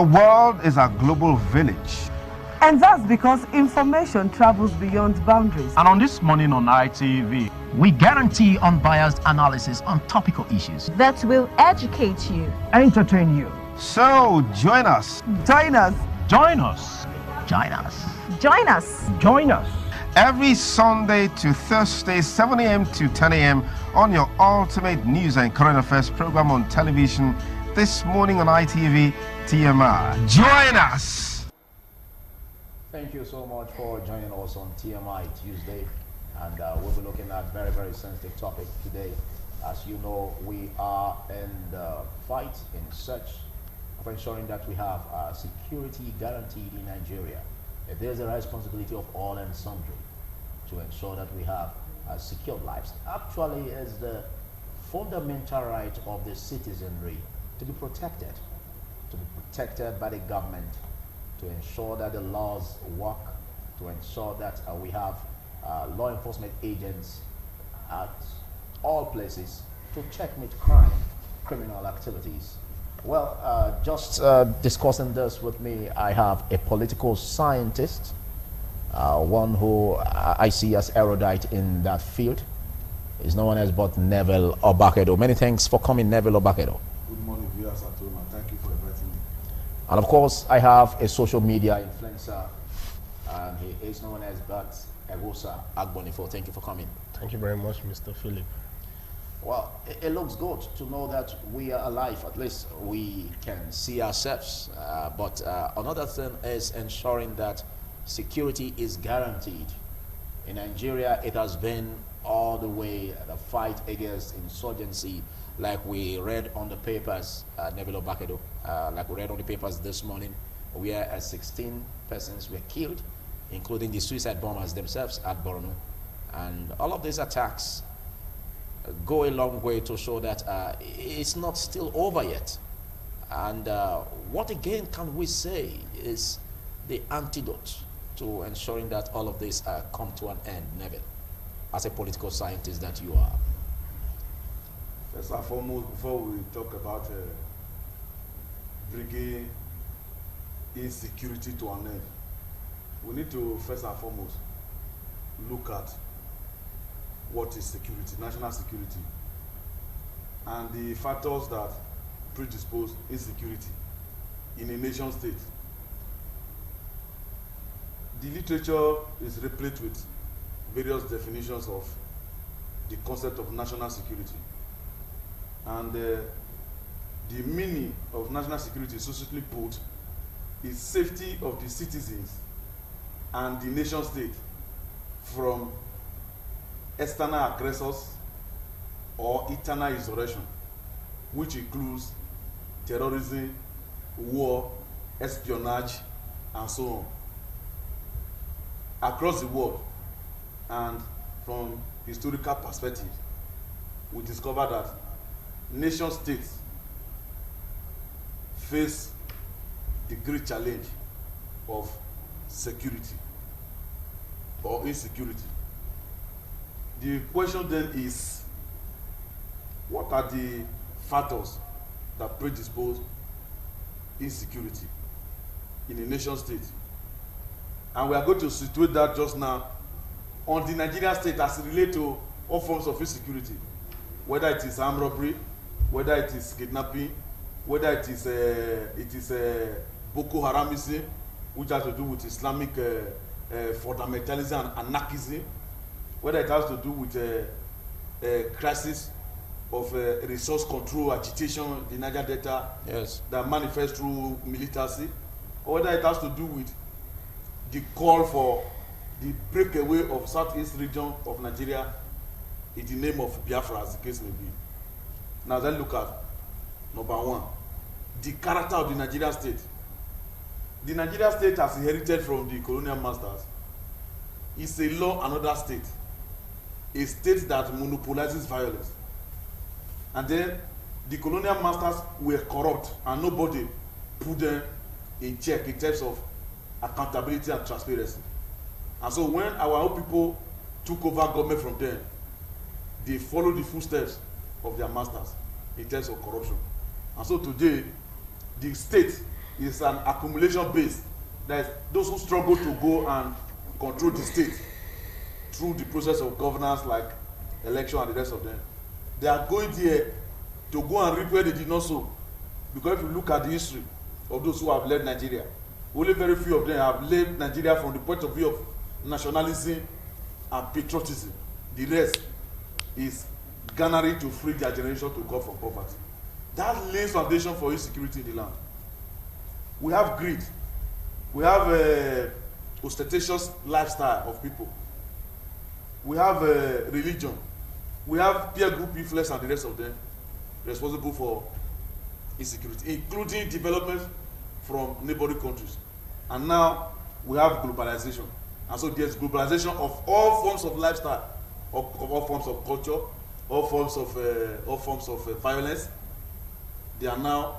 The world is a global village. And that's because information travels beyond boundaries. And on This Morning on ITV, we guarantee unbiased analysis on topical issues that will educate you, entertain you. So join us. Join us. Join us. Join us. Join us. Join us. Every Sunday to Thursday, 7 a.m. to 10 a.m. on your ultimate news and current affairs program on television. This Morning on ITV, TMI. Join us. Thank you so much for joining us on TMI Tuesday. And we'll be looking at very, very sensitive topic today. As you know, we are in the fight in search of ensuring that we have security guaranteed in Nigeria. It is a responsibility of all and sundry to ensure that we have secured lives. Actually, is the fundamental right of the citizenry to be protected by the government, to ensure that the laws work, to ensure that we have law enforcement agents at all places to checkmate crime, criminal activities. Well, just discussing this with me, I have a political scientist, one who I see as erudite in that field. He's no one else but Neville Obakedo. Many thanks for coming, Neville Obakedo. Good morning, viewers at home, and thank you for inviting me. And of course, I have a social media influencer, and he is known as but Egosa Agbonifo. Thank you for coming. Thank you very much, Mr. Philip. Well, it looks good to know that we are alive. At least we can see ourselves. But another thing is ensuring that security is guaranteed. In Nigeria, it has been all the way the fight against insurgency, like we read on the papers, Neville Obakedo, like we read on the papers this morning, where 16 persons were killed, including the suicide bombers themselves at Borno. And all of these attacks go a long way to show that it's not still over yet. And what again can we say is the antidote to ensuring that all of this come to an end, Neville, as a political scientist that you are? First and foremost, before we talk about bringing insecurity to an end, we need to first and foremost look at what is security, national security, and the factors that predispose insecurity in a nation state. The literature is replete with various definitions of the concept of national security. And the meaning of national security, succinctly put, is safety of the citizens and the nation state from external aggressors or internal insurrection, which includes terrorism, war, espionage, and so on. Across the world, and from historical perspective, we discover that nation states face the great challenge of security or insecurity. The question then is, what are the factors that predispose insecurity in a nation state? And we are going to situate that just now on the Nigerian state as it relates to all forms of insecurity, whether it is armed robbery, whether it is kidnapping, whether it is Boko Haramism, which has to do with Islamic fundamentalism and anarchism, whether it has to do with crisis of resource control, agitation, the Niger Delta, yes, that manifests through militancy, or whether it has to do with the call for the breakaway of southeast region of Nigeria in the name of Biafra, as the case may be. Now let's look at number one, the character of the Nigerian state. The Nigerian state has inherited from the colonial masters. It's a law and order state, a state that monopolizes violence. And then the colonial masters were corrupt and nobody put them in check in terms of accountability and transparency. And so when our own people took over government from them, they followed the footsteps of their masters in terms of corruption. And so today, the state is an accumulation base. That is, those who struggle to go and control the state through the process of governance like election and the rest of them, they are going there to go and reap where they did not sow. Because if you look at the history of those who have led Nigeria, only very few of them have led Nigeria from the point of view of nationalism and patriotism. The rest is gunnery to free their generation to come from poverty. That lays foundation for insecurity in the land. We have greed. We have ostentatious lifestyle of people. We have religion. We have peer group influence and the rest of them responsible for insecurity, including development from neighboring countries. And now we have globalization. And so there's globalization of all forms of lifestyle, of all forms of culture, all forms of violence. They are now,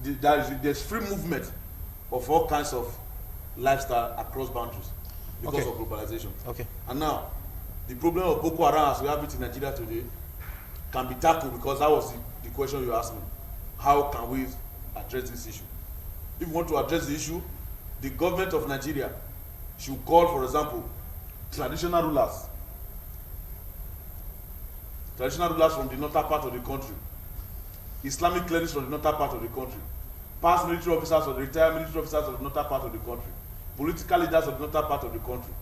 there's free movement of all kinds of lifestyle across boundaries because of globalization. Okay. And now, the problem of Boko Haram as we have it in Nigeria today can be tackled, because that was the question you asked me. How can we address this issue? If we want to address the issue, the government of Nigeria should call, for example, traditional rulers from the northern part of the country, Islamic clerics from the northern part of the country, past military officers or retired military officers of the northern part of the country, political leaders of the northern part of the country,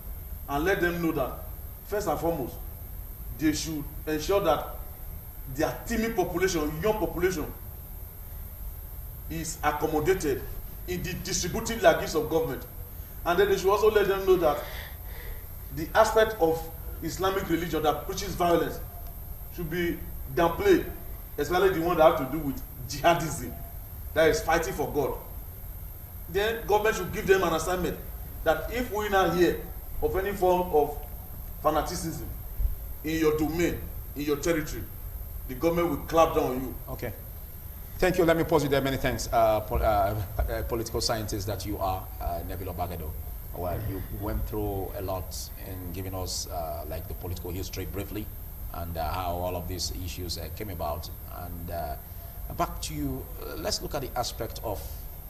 and let them know that, first and foremost, they should ensure that their teeming population, young population, is accommodated in the distributive legacies of government. And then they should also let them know that the aspect of Islamic religion that preaches violence should be downplayed, especially the one that have to do with jihadism, that is fighting for God. Then government should give them an assignment that if we now hear of any form of fanaticism in your domain, in your territory, the government will clap down on you. Okay. Thank you. Let me pause you there. Many thanks, political scientist that you are, Neville Obagado. Well, you went through a lot in giving us like the political history briefly, and how all of these issues came about. And back to you, let's look at the aspect of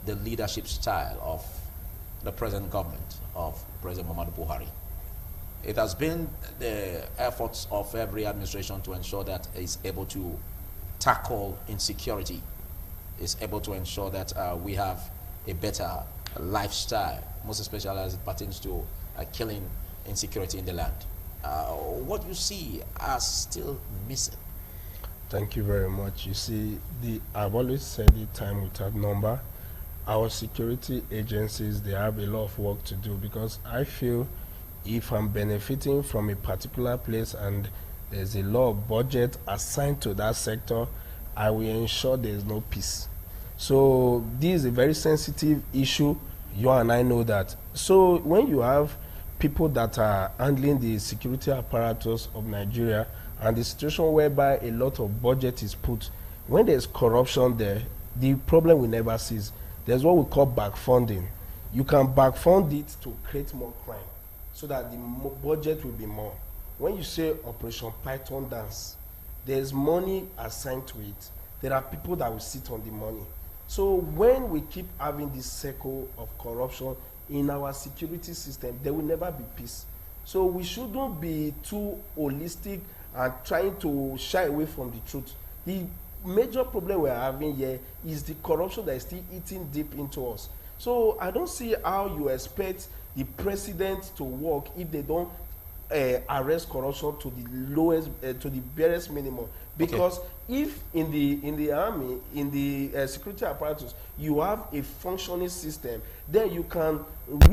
the leadership style of the present government of President Muhammadu Buhari. It has been the efforts of every administration to ensure that it's able to tackle insecurity, is able to ensure that we have a better lifestyle, most especially as it pertains to killing insecurity in the land. What you see as still missing? Thank you very much. You see, I've always said it time without number. Our security agencies, they have a lot of work to do, because I feel if I'm benefiting from a particular place and there's a lot of budget assigned to that sector, I will ensure there's no peace. So this is a very sensitive issue. You and I know that. So when you have people that are handling the security apparatus of Nigeria, and the situation whereby a lot of budget is put, when there's corruption there, the problem will never cease. There's what we call backfunding. You can backfund it to create more crime, so that the budget will be more. When you say Operation Python dance, there's money assigned to it. There are people that will sit on the money. So when we keep having this circle of corruption in our security system, there will never be peace. So we shouldn't be too holistic and trying to shy away from the truth. The major problem we're having here is the corruption that is still eating deep into us. So I don't see how you expect the president to work if they don't arrest corruption to the lowest, to the barest minimum. Because if in the army, in the security apparatus, you have a functioning system, then you can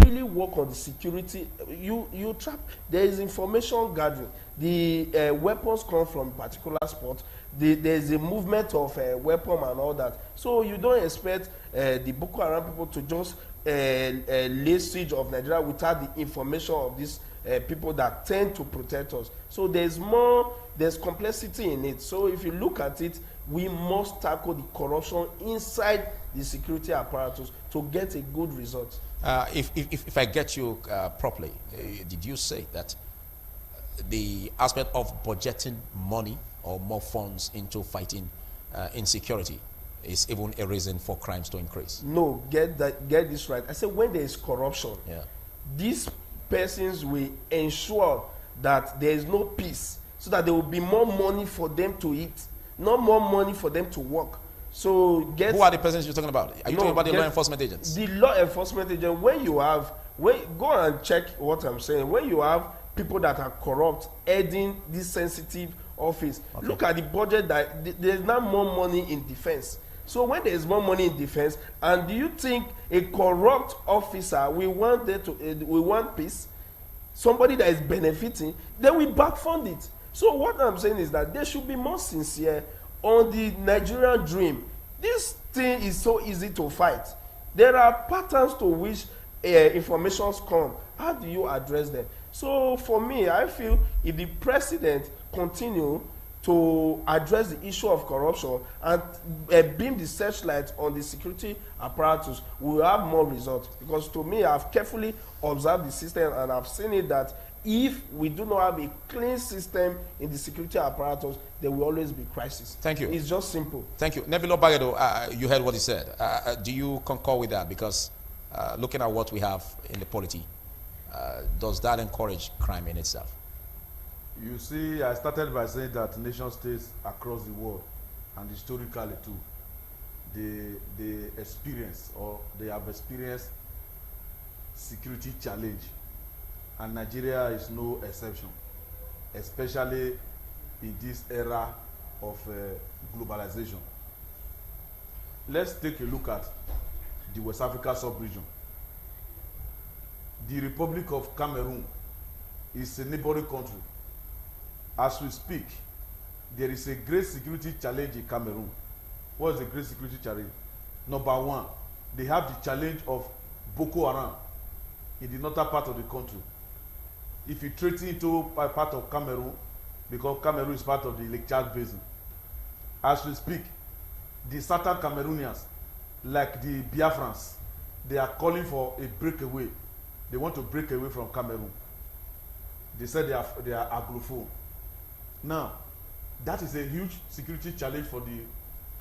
really work on the security. You trap. There is information gathering. The weapons come from particular spot. There is a movement of weapon and all that. So you don't expect the Boko Haram people to just lay siege of Nigeria without the information of these people that tend to protect us. So there's complexity in it. So if you look at it, we must tackle the corruption inside the security apparatus to get a good result. If I get you properly, did you say that the aspect of budgeting money or more funds into fighting insecurity is even a reason for crimes to increase. No, get this right. I said when there is corruption, Yeah. these persons will ensure that there is no peace, so that there will be more money for them to eat, not more money for them to work. So get. Who are the persons you're talking about? Are you talking about the get law enforcement agents? The law enforcement agent. Go and check what I'm saying. When you have people that are corrupt heading this sensitive office, look at the budget. That there's now more money in defense. So when there is more money in defense, and do you think a corrupt officer we want peace? Somebody that is benefiting, then we backfund it. So what I'm saying is that they should be more sincere on the Nigerian dream. This thing is so easy to fight. There are patterns to which informations come. How do you address them? So for me, I feel if the president continue to address the issue of corruption and beam the searchlight on the security apparatus, we will have more results. Because to me, I've carefully observed the system and I've seen it that if we do not have a clean system in the security apparatus, there will always be crisis. Thank you. It's just simple. Thank you. Neville Obagedo, you heard what he said. Do you concur with that? Because looking at what we have in the polity, does that encourage crime in itself? You see, I started by saying that nation states across the world, and historically too, they experience or they have experienced security challenge, and Nigeria is no exception, especially in this era of globalization. Let's take a look at the West Africa sub-region. The Republic of Cameroon is a neighboring country. As we speak, there is a great security challenge in Cameroon. What is the great security challenge? Number one, they have the challenge of Boko Haram in the northern part of the country. If you treat it into a part of Cameroon, because Cameroon is part of the Lake Chad Basin. As we speak, the southern Cameroonians, like the Biafrans, they are calling for a breakaway. They want to break away from Cameroon. They said they are Anglophone. Now, that is a huge security challenge for the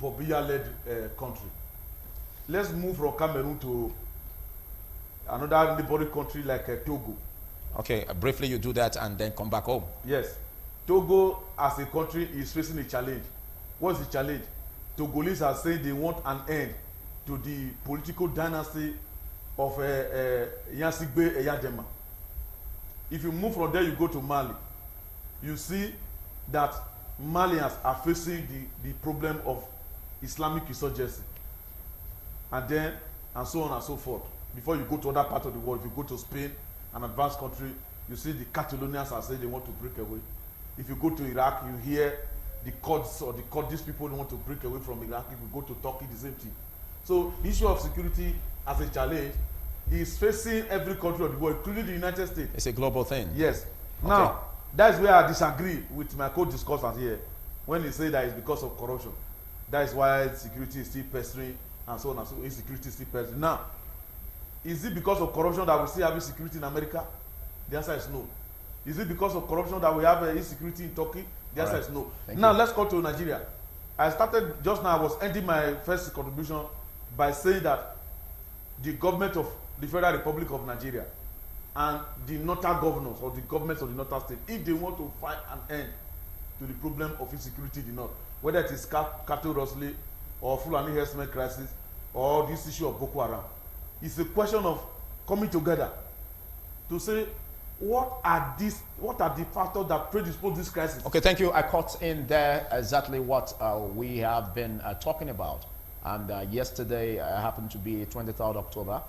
Pobia-led country. Let's move from Cameroon to another neighboring country like Togo. Okay, briefly you do that and then come back home. Yes. Togo as a country is facing a challenge. What's the challenge? Togolese are saying they want an end to the political dynasty of Yansigbe Eyadema. If you move from there, you go to Mali. You see that Malians are facing the problem of Islamic insurgency, and so on and so forth. Before you go to other parts of the world, if you go to Spain, an advanced country, you see the Catalonians are saying they want to break away. If you go to Iraq, you hear the Kurds or the Kurdish people want to break away from Iraq. If you go to Turkey, the same thing. So the issue of security as a challenge is facing every country of the world, including the United States. It's a global thing. Yes. Okay. Now, that's where I disagree with my co-discussant here when he say that it's because of corruption. That is why security is still pestering and so on and so on. Insecurity is still pestering. Now, is it because of corruption that we still have insecurity in America? The answer is no. Is it because of corruption that we have insecurity in Turkey? The answer is no. Now, let's go to Nigeria. I started just now, I was ending my first contribution by saying that the government of the Federal Republic of Nigeria and the northern governors or the governments of the northern state, if they want to find an end to the problem of insecurity in the north, whether it is cattle rustling or Fulani herdsmen crisis or this issue of Boko Haram, it's a question of coming together to say what are the factors that predispose this crisis. Okay, thank you. I caught in there exactly what we have been talking about. And yesterday happened to be 23rd October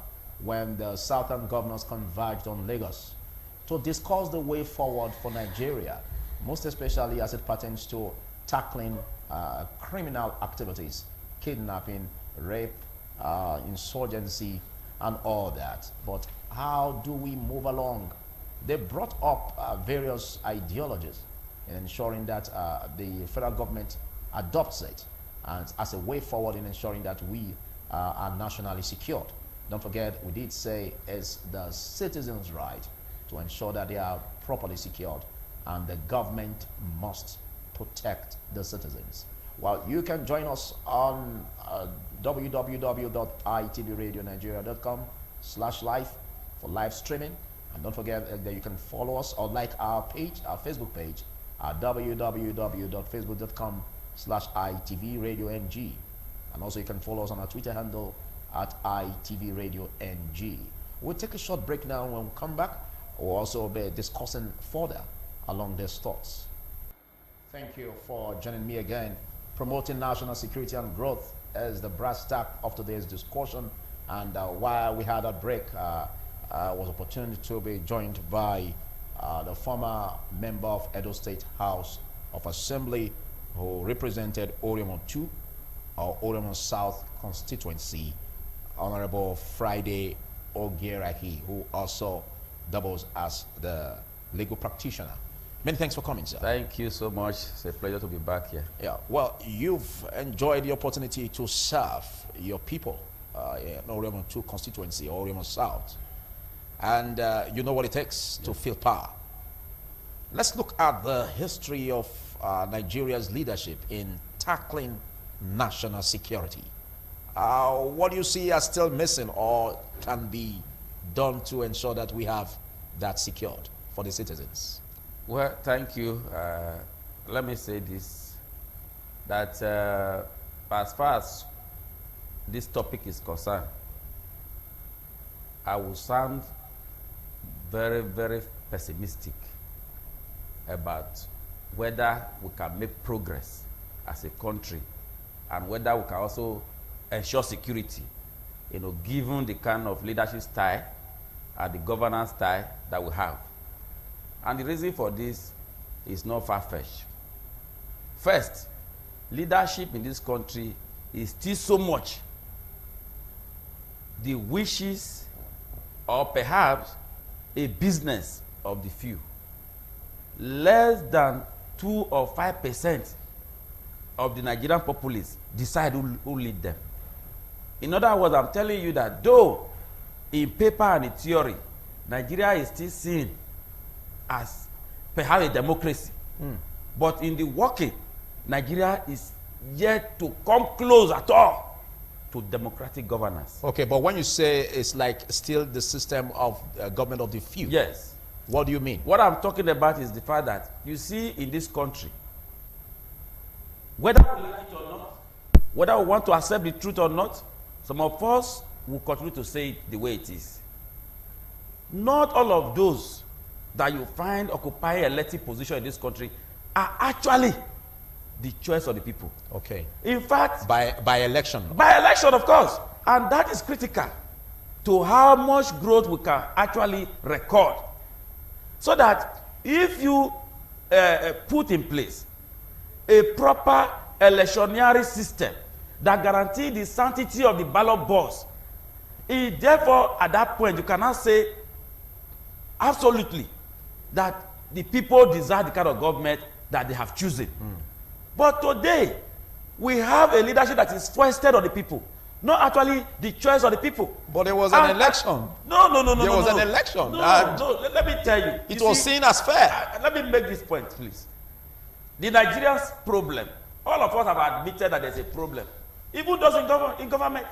when the southern governors converged on Lagos to discuss the way forward for Nigeria, most especially as it pertains to tackling criminal activities, kidnapping, rape, insurgency, and all that. But how do we move along? They brought up various ideologies in ensuring that the federal government adopts it and as a way forward in ensuring that we are nationally secured. Don't forget, we did say it's the citizens' right to ensure that they are properly secured, and the government must protect the citizens. Well, you can join us on www.itvradionnigeria.com/live for live streaming. And don't forget that you can follow us or like our page, our Facebook page, at www.facebook.com/ITVRadioNG. And also you can follow us on our Twitter handle at ITVRadioNG. We'll take a short break now. When we come back, we'll also be discussing further along these thoughts. Thank you for joining me again. Promoting national security and growth is the brass tack of today's discussion. And while we had a break, was opportunity to be joined by the former member of Edo State House of Assembly who represented Oriomo 2 or Oriomo South constituency, Honorable Friday Ogerahi, who also doubles as the legal practitioner. Many thanks for coming, sir. Thank you so much. It's a pleasure to be back here. Yeah, well, you've enjoyed the opportunity to serve your people in Oriomo 2 constituency, Oriomo South. And you know what it takes to fill power. Let's look at the history of Nigeria's leadership in tackling national security. What do you see as still missing or can be done to ensure that we have that secured for the citizens? Well, thank you. Let me say this, that as far as this topic is concerned, I will sound very, very pessimistic about whether we can make progress as a country and whether we can also ensure security, you know, given the kind of leadership style and the governance style that we have. And the reason for this is not far-fetched. First, leadership in this country is still so much the wishes or perhaps a business of the few. Less than 2 or 5% of the Nigerian populace decide who lead them. In other words, I'm telling you that though in paper and in theory, Nigeria is still seen as perhaps a democracy, but in the working, Nigeria is yet to come close at all to democratic governance. Okay, but when you say it's like still the system of government of the few, yes, what do you mean? What I'm talking about is the fact that you see in this country, whether we like it or not, whether we want to accept the truth or not, some of us will continue to say it the way it is. Not all of those that you find occupying elected position in this country are actually the choice of the people. Okay. In fact, by election. By election, of course. And that is critical to how much growth we can actually record. So that if you put in place a proper electionary system that guarantees the sanctity of the ballot box, therefore, at that point, you cannot say absolutely that the people desire the kind of government that they have chosen. But today, we have a leadership that is foisted on the people, not actually the choice of the people. But there was an election. No. There was an election. No, let me tell you. It was seen as fair. Let me make this point, please. The Nigerians' problem, all of us have admitted that there's a problem. Even those in government,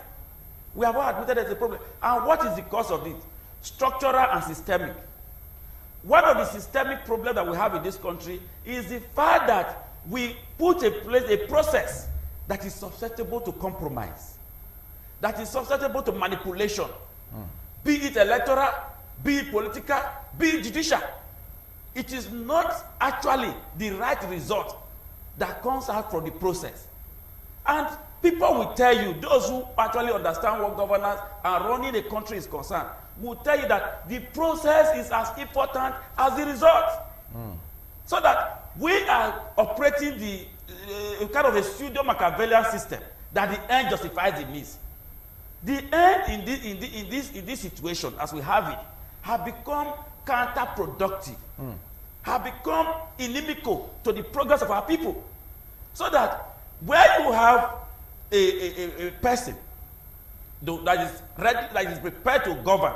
we have all admitted there's a problem. And what is the cause of it? Structural and systemic. One of the systemic problems that we have in this country is the fact that we put in place a process that is susceptible to compromise, that is susceptible to manipulation, be it electoral, be it political, be it judicial. It is not actually the right result that comes out from the process. And people will tell you, those who actually understand what governance and running a country is concerned, will tell you that the process is as important as the result. So that we are operating the kind of a pseudo-Machiavellian system that the end justifies the means. The end in this situation, as we have it, have become counterproductive, have become inimical to the progress of our people. So that where you have a person that is ready, that is prepared to govern,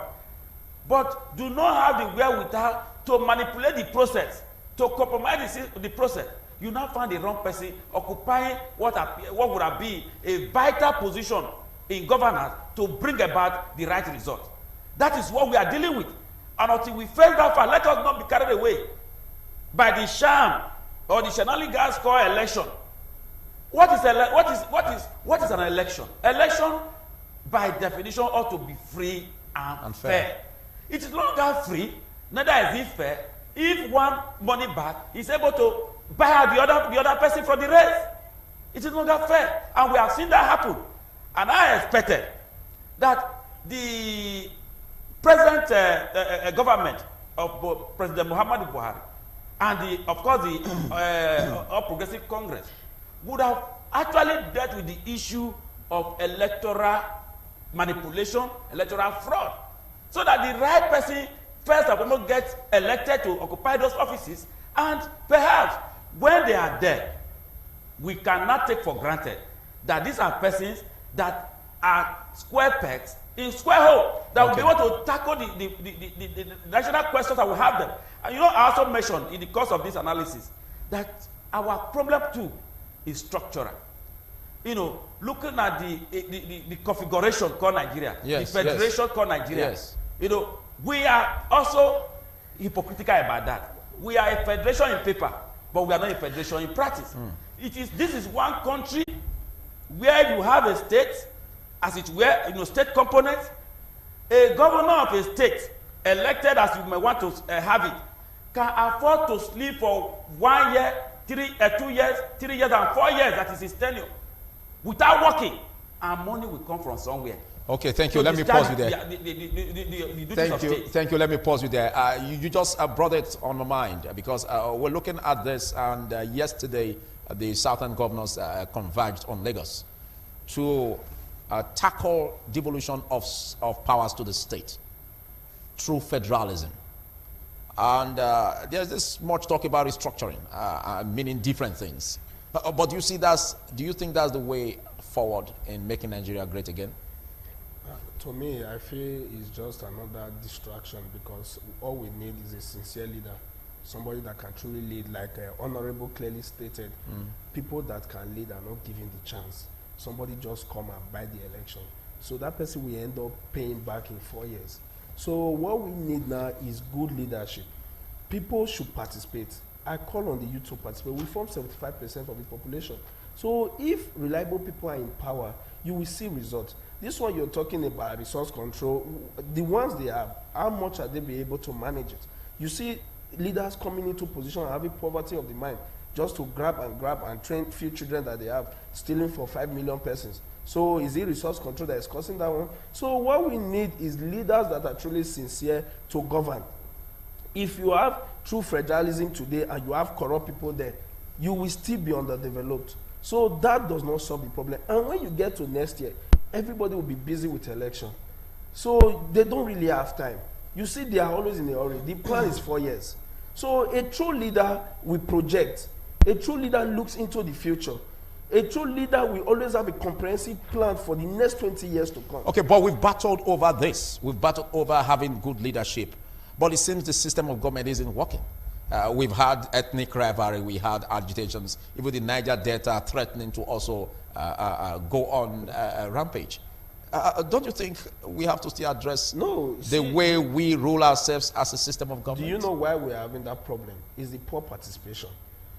but do not have the wherewithal to manipulate the process, to compromise the process, you now find the wrong person occupying what would have been a vital position in governance to bring about the right result. That is what we are dealing with. And until we face that far, let us not be carried away by the sham or the shenanigans called election. What is an election? Election, by definition, ought to be free and fair. It is no longer free, neither is it fair, if one money bag is able to buy out the other person from the race. It is no longer fair. And we have seen that happen. And I expected that the present government of both President Muhammadu Buhari and of course the All Progressive Congress would have actually dealt with the issue of electoral manipulation, electoral fraud, so that the right person first and foremost gets elected to occupy those offices, and perhaps when they are there, we cannot take for granted that these are persons that are square pegs in square hole, that will be able to tackle the national questions that we have them. And you know, I also mentioned in the course of this analysis that our problem too is structural. You know, looking at the configuration called Nigeria, the federation called Nigeria, you know, we are also hypocritical about that. We are a federation in paper, but we are not a federation in practice. This is one country where you have a state, as it were, you know, state components. A governor of a state, elected as you may want to have it, can afford to sleep for 1 year, 2 years, 3 years, and 4 years, that is his tenure, without working, and money will come from somewhere. Okay, thank you. Let me pause you there. Thank you. Let me pause you there. You just brought it on my mind because we're looking at this, and yesterday the Southern governors converged on Lagos to tackle devolution of powers to the state through federalism. And there's this much talk about restructuring, meaning different things. But do you think that's the way forward in making Nigeria great again? To me, I feel it's just another distraction, because all we need is a sincere leader, somebody that can truly lead, like Honorable clearly stated. People that can lead are not given the chance. Somebody just come and buy the election. So that person will end up paying back in 4 years. So what we need now is good leadership. People should participate. I call on the youth to participate. We form 75% of the population. So if reliable people are in power, you will see results. This one you're talking about, resource control, the ones they have, how much are they be able to manage it? You see leaders coming into position and having poverty of the mind, just to grab and train few children that they have, stealing for 5 million persons. So is it resource control that is causing that one? So what we need is leaders that are truly sincere to govern. If you have true federalism today and you have corrupt people there, you will still be underdeveloped. So that does not solve the problem. And when you get to next year, everybody will be busy with election. So they don't really have time. You see, they are always in a hurry. The plan is 4 years. So a true leader will project. A true leader looks into the future. A true leader will always have a comprehensive plan for the next 20 years to come. Okay, but we've battled over this. We've battled over having good leadership. But it seems the system of government isn't working. We've had ethnic rivalry, we had agitations, even the Niger Delta threatening to also go on rampage. Don't you think we have to still address the way we rule ourselves as a system of government? Do you know why we're having that problem? Is the poor participation.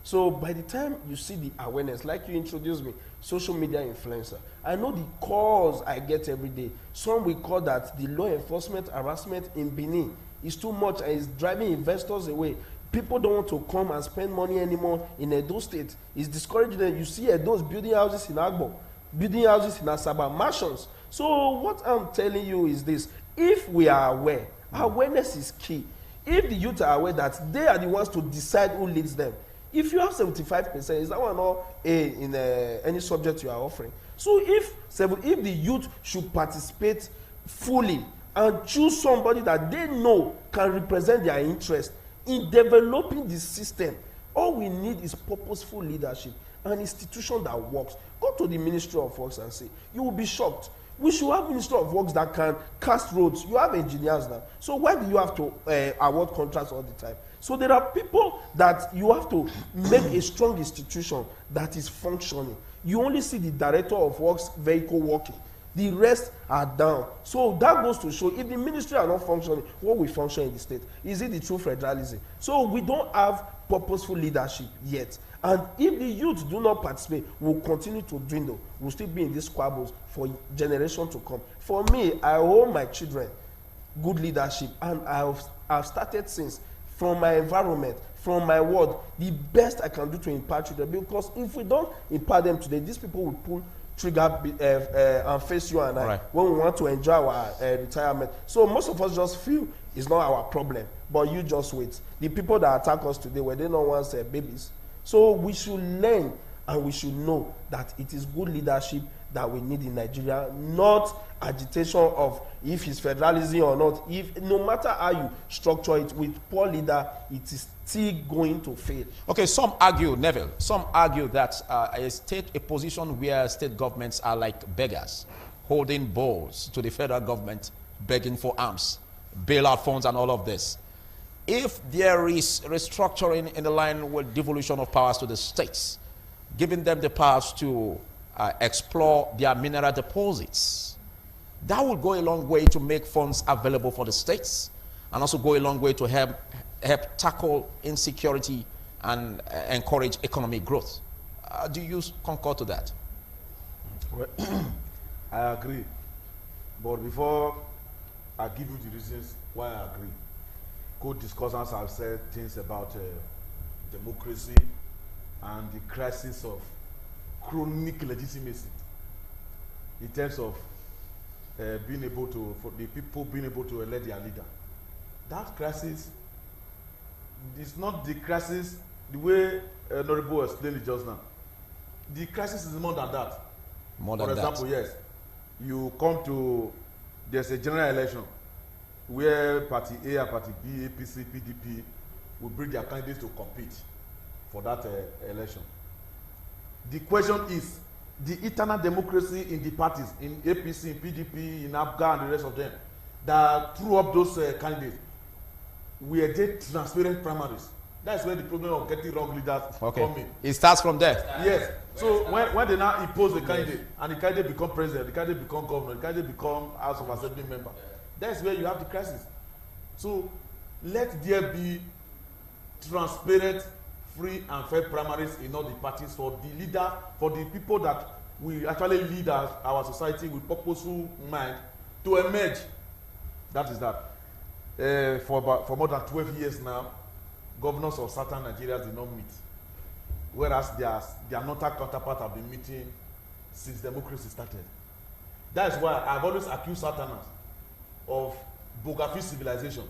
So by the time you see the awareness, like you introduced me, social media influencer, I know the calls I get every day. Some will call that the law enforcement harassment in Benin is too much and is driving investors away. People don't want to come and spend money anymore in Edo State. It's discouraging them. You see Edo's building houses in Agbo, building houses in Asaba, mansions. So what I'm telling you is this. If we are aware, awareness is key. If the youth are aware that they are the ones to decide who leads them, if you have 75%, is that one not in any subject you are offering? So if the youth should participate fully and choose somebody that they know can represent their interest in developing the system, all we need is purposeful leadership, an institution that works. Go to the Ministry of Works and say, you will be shocked. We should have Ministry of Works that can cast roads. You have engineers now. So why do you have to award contracts all the time? So there are people that you have to make a strong institution that is functioning. You only see the Director of Works vehicle working. The rest are down. So that goes to show if the ministry are not functioning, what will function in the state? Is it the true federalism? So we don't have purposeful leadership yet. And if the youth do not participate, we'll continue to dwindle. We'll still be in these squabbles for generations to come. For me, I hold my children good leadership, and I've started since from my environment, from my word, the best I can do to impart children. Because if we don't impart them today, these people will pull trigger and face you and I when we want to enjoy our retirement. So most of us just feel it's not our problem, but you just wait. The people that attack us today, were they not once babies? So we should learn and we should know that it is good leadership that we need in Nigeria, not agitation of if it's federalism or not. If no matter how you structure it, with poor leader, it is still going to fail. Okay, some argue, Neville, some argue that a position where state governments are like beggars, holding bowls to the federal government, begging for arms, bailout funds and all of this. If there is restructuring in the line with devolution of powers to the states, giving them the powers to explore their mineral deposits, that will go a long way to make funds available for the states and also go a long way to help tackle insecurity and encourage economic growth. Do you concur to that? Well, I agree. But before I give you the reasons why I agree, co-discussants have said things about democracy and the crisis of chronic legitimacy in terms of being able to, for the people being able to elect their leader. That crisis is not the crisis the way Honorable explained it just now. The crisis is more than that. More than For example, yes, you come to, there's a general election where party A and party B, APC, PDP will bring their candidates to compete for that election. The question is, the eternal democracy in the parties, in APC, in PDP, in APGA, and the rest of them, that threw up those candidates, were they transparent primaries? That's where the problem of getting wrong leaders come in. It starts from there. Yes. So when they now impose the candidate, and the candidate become president, the candidate become governor, the candidate become House of Assembly member, that's where you have the crisis. So let there be transparent, free and fair primaries in all the parties for the leader, for the people that we actually lead our society with purposeful mind to emerge. That is that. For more than 12 years now, governors of southern Nigeria did not meet, whereas their northern counterparts have been meeting since democracy started. That is why I've always accused southerners of bongafish civilization.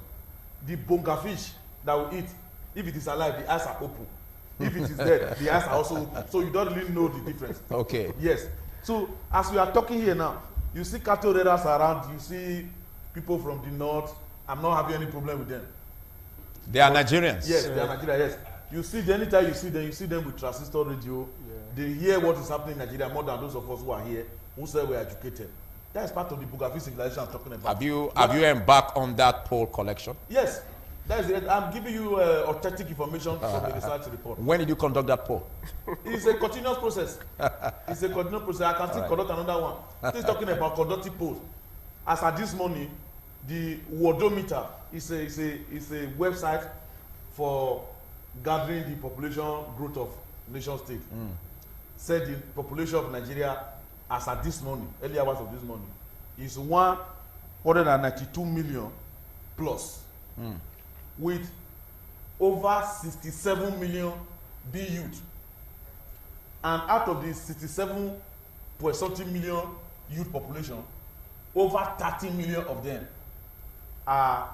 The bongafish that we eat, if it is alive, the eyes are open. If it is dead, the eyes are also open. So you don't really know the difference. Okay. Yes. So as we are talking here now, you see cattle raiders around, you see people from the north. I'm not having any problem with them. They are Nigerians. Yes, they are Nigerians, yes. You see them, anytime you see them with transistor radio, they hear what is happening in Nigeria more than those of us who are here, who say we are educated. That is part of the Bugafi civilization I'm talking about. Have you embarked on that poll collection? Yes. That is it. I'm giving you authentic information from the research report. When did you conduct that poll? It's a continuous process. It's a continuous process. I can still conduct another one. Still talking about conducting polls. As at this morning, the Worldometer is a website for gathering the population growth of nation state. Said the population of Nigeria as at this morning, early hours of this morning, is 192 million plus, with over 67 million being youth. And out of the 67.something million youth population, over 30 million of them are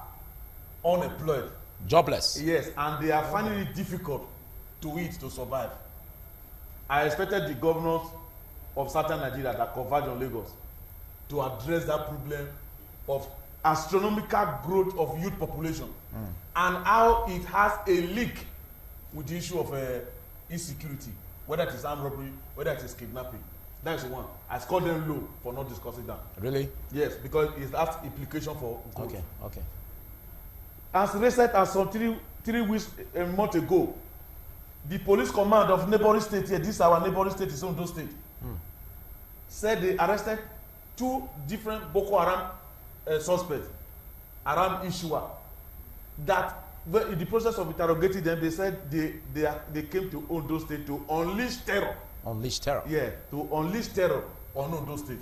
unemployed. Jobless. Yes, and they are finding it difficult to survive. I expected the governors of southern Nigeria that converge on Lagos to address that problem of astronomical growth of youth population and how it has a link with the issue of insecurity, whether it is armed robbery, whether it is kidnapping. That's one. I scored them low for not discussing that. Really? Yes, because it has implication for growth. Okay. As recent as some three weeks, a month ago, the police command of neighboring state here, this is our neighboring state, is Ondo State, said they arrested 2 different Boko Haram suspects around Ishua. That in the process of interrogating them, they said they came to Ondo State to unleash terror. Unleash terror? Yeah, to unleash terror on Ondo State.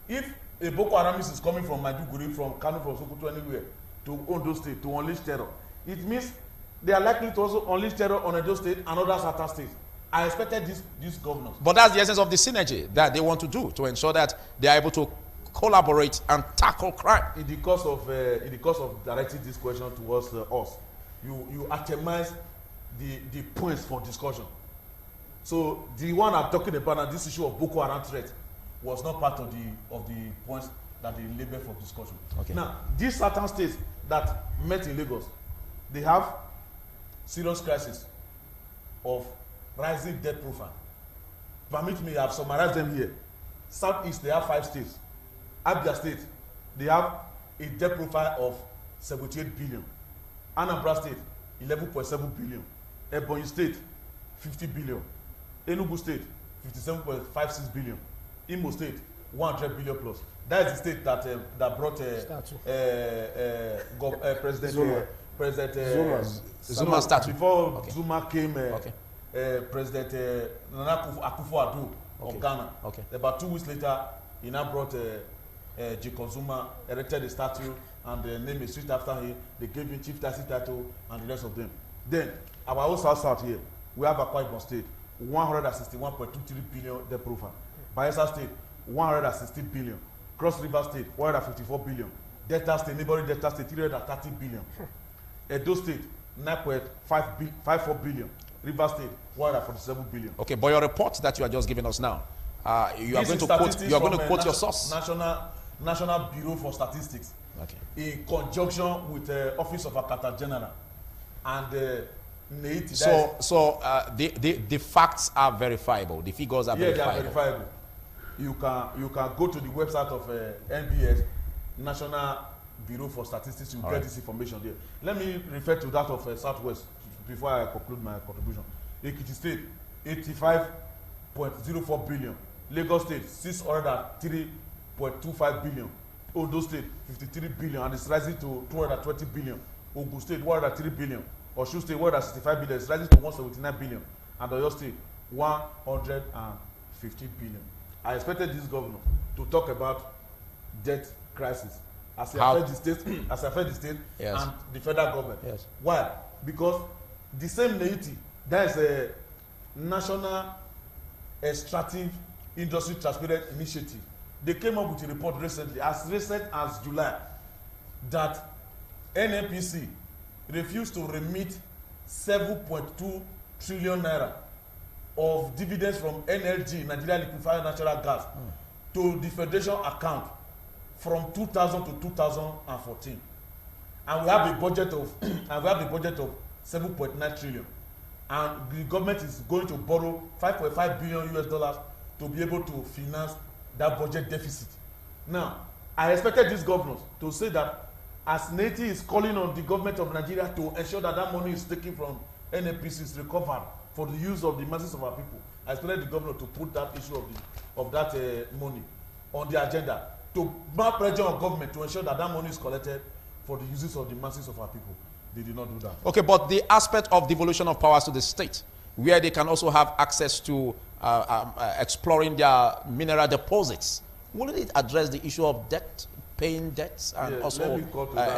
If a Boko Haramist is coming from Maiduguri, from Kano, from Sokoto, anywhere, to Ondo State to unleash terror, it means they are likely to also unleash terror on Edo State and other southern states. I expected these governors. But that's the essence of the synergy that they want to do, to ensure that they are able to collaborate and tackle crime. In the course of directing this question towards us, you itemize the points for discussion. So the one I'm talking about now, this issue of Boko Haram threat, was not part of the points that they labeled for discussion. Okay. Now, these certain states that met in Lagos, they have serious crisis of rising debt profile. Permit me, I have summarized them here. Southeast, they have 5 states. Abia State, they have a debt profile of 78 billion. Anambra State, 11.7 billion. Ebonyi State, 50 billion. Enugu State, 57.56 billion. Imo State, 100 billion plus. That is the state that brought President Zuma statue. Before Zuma came, President Nana Akufo-Addo of Ghana. Okay. About 2 weeks later, he now brought Jacob Zuma, erected a statue, and named a street after him. They gave him chief taxi title and the rest of them. Then, our own south here, we have Akwa Ibom State, 161.23 billion debt profile. Bayelsa State, 160 billion. Cross River State, 154 billion. Delta State, neighboring Delta State, 330 billion. Edo State, 9.54 billion. River State, 147 billion. Okay, but your report that you are just giving us now, you are going to quote your source. National Bureau for Statistics. Okay. In conjunction with the Office of Accountant General and NAIT. The facts are verifiable. The figures are verifiable. Yeah, they are verifiable. You can go to the website of NBS, National Bureau for Statistics. You get this information there. Let me refer to that of Southwest before I conclude my contribution. Ekiti State, 85.04 billion. Lagos State, 603.25 billion. Ondo State, 53 billion, and it's rising to 220 billion. Ogun State, 103 billion. Osun State, 165 billion, it's rising to 179 billion. And Oyo State, 150 billion. I expected this governor to talk about debt crisis as I affect the state yes. and the federal government. Yes. Why? Because the same NAIT, there is a National Extractive Industry Transparent Initiative. They came up with a report recent as July, that NNPC refused to remit 7.2 trillion naira of dividends from NLG, Nigeria Liquefied Natural Gas, to the federation account from 2000 to 2014, and we have a budget of 7.9 trillion, and the government is going to borrow $5.5 billion to be able to finance that budget deficit. Now, I expected these governors to say that as NAIT is calling on the government of Nigeria to ensure that that money is taken from NNPC is recovered for the use of the masses of our people, I expected the governor to put that issue of that money on the agenda to mount pressure on government to ensure that that money is collected for the uses of the masses of our people. They did not do that. Okay, but the aspect of devolution of powers to the state, where they can also have access to exploring their mineral deposits, wouldn't it address the issue of debt, paying debts, and also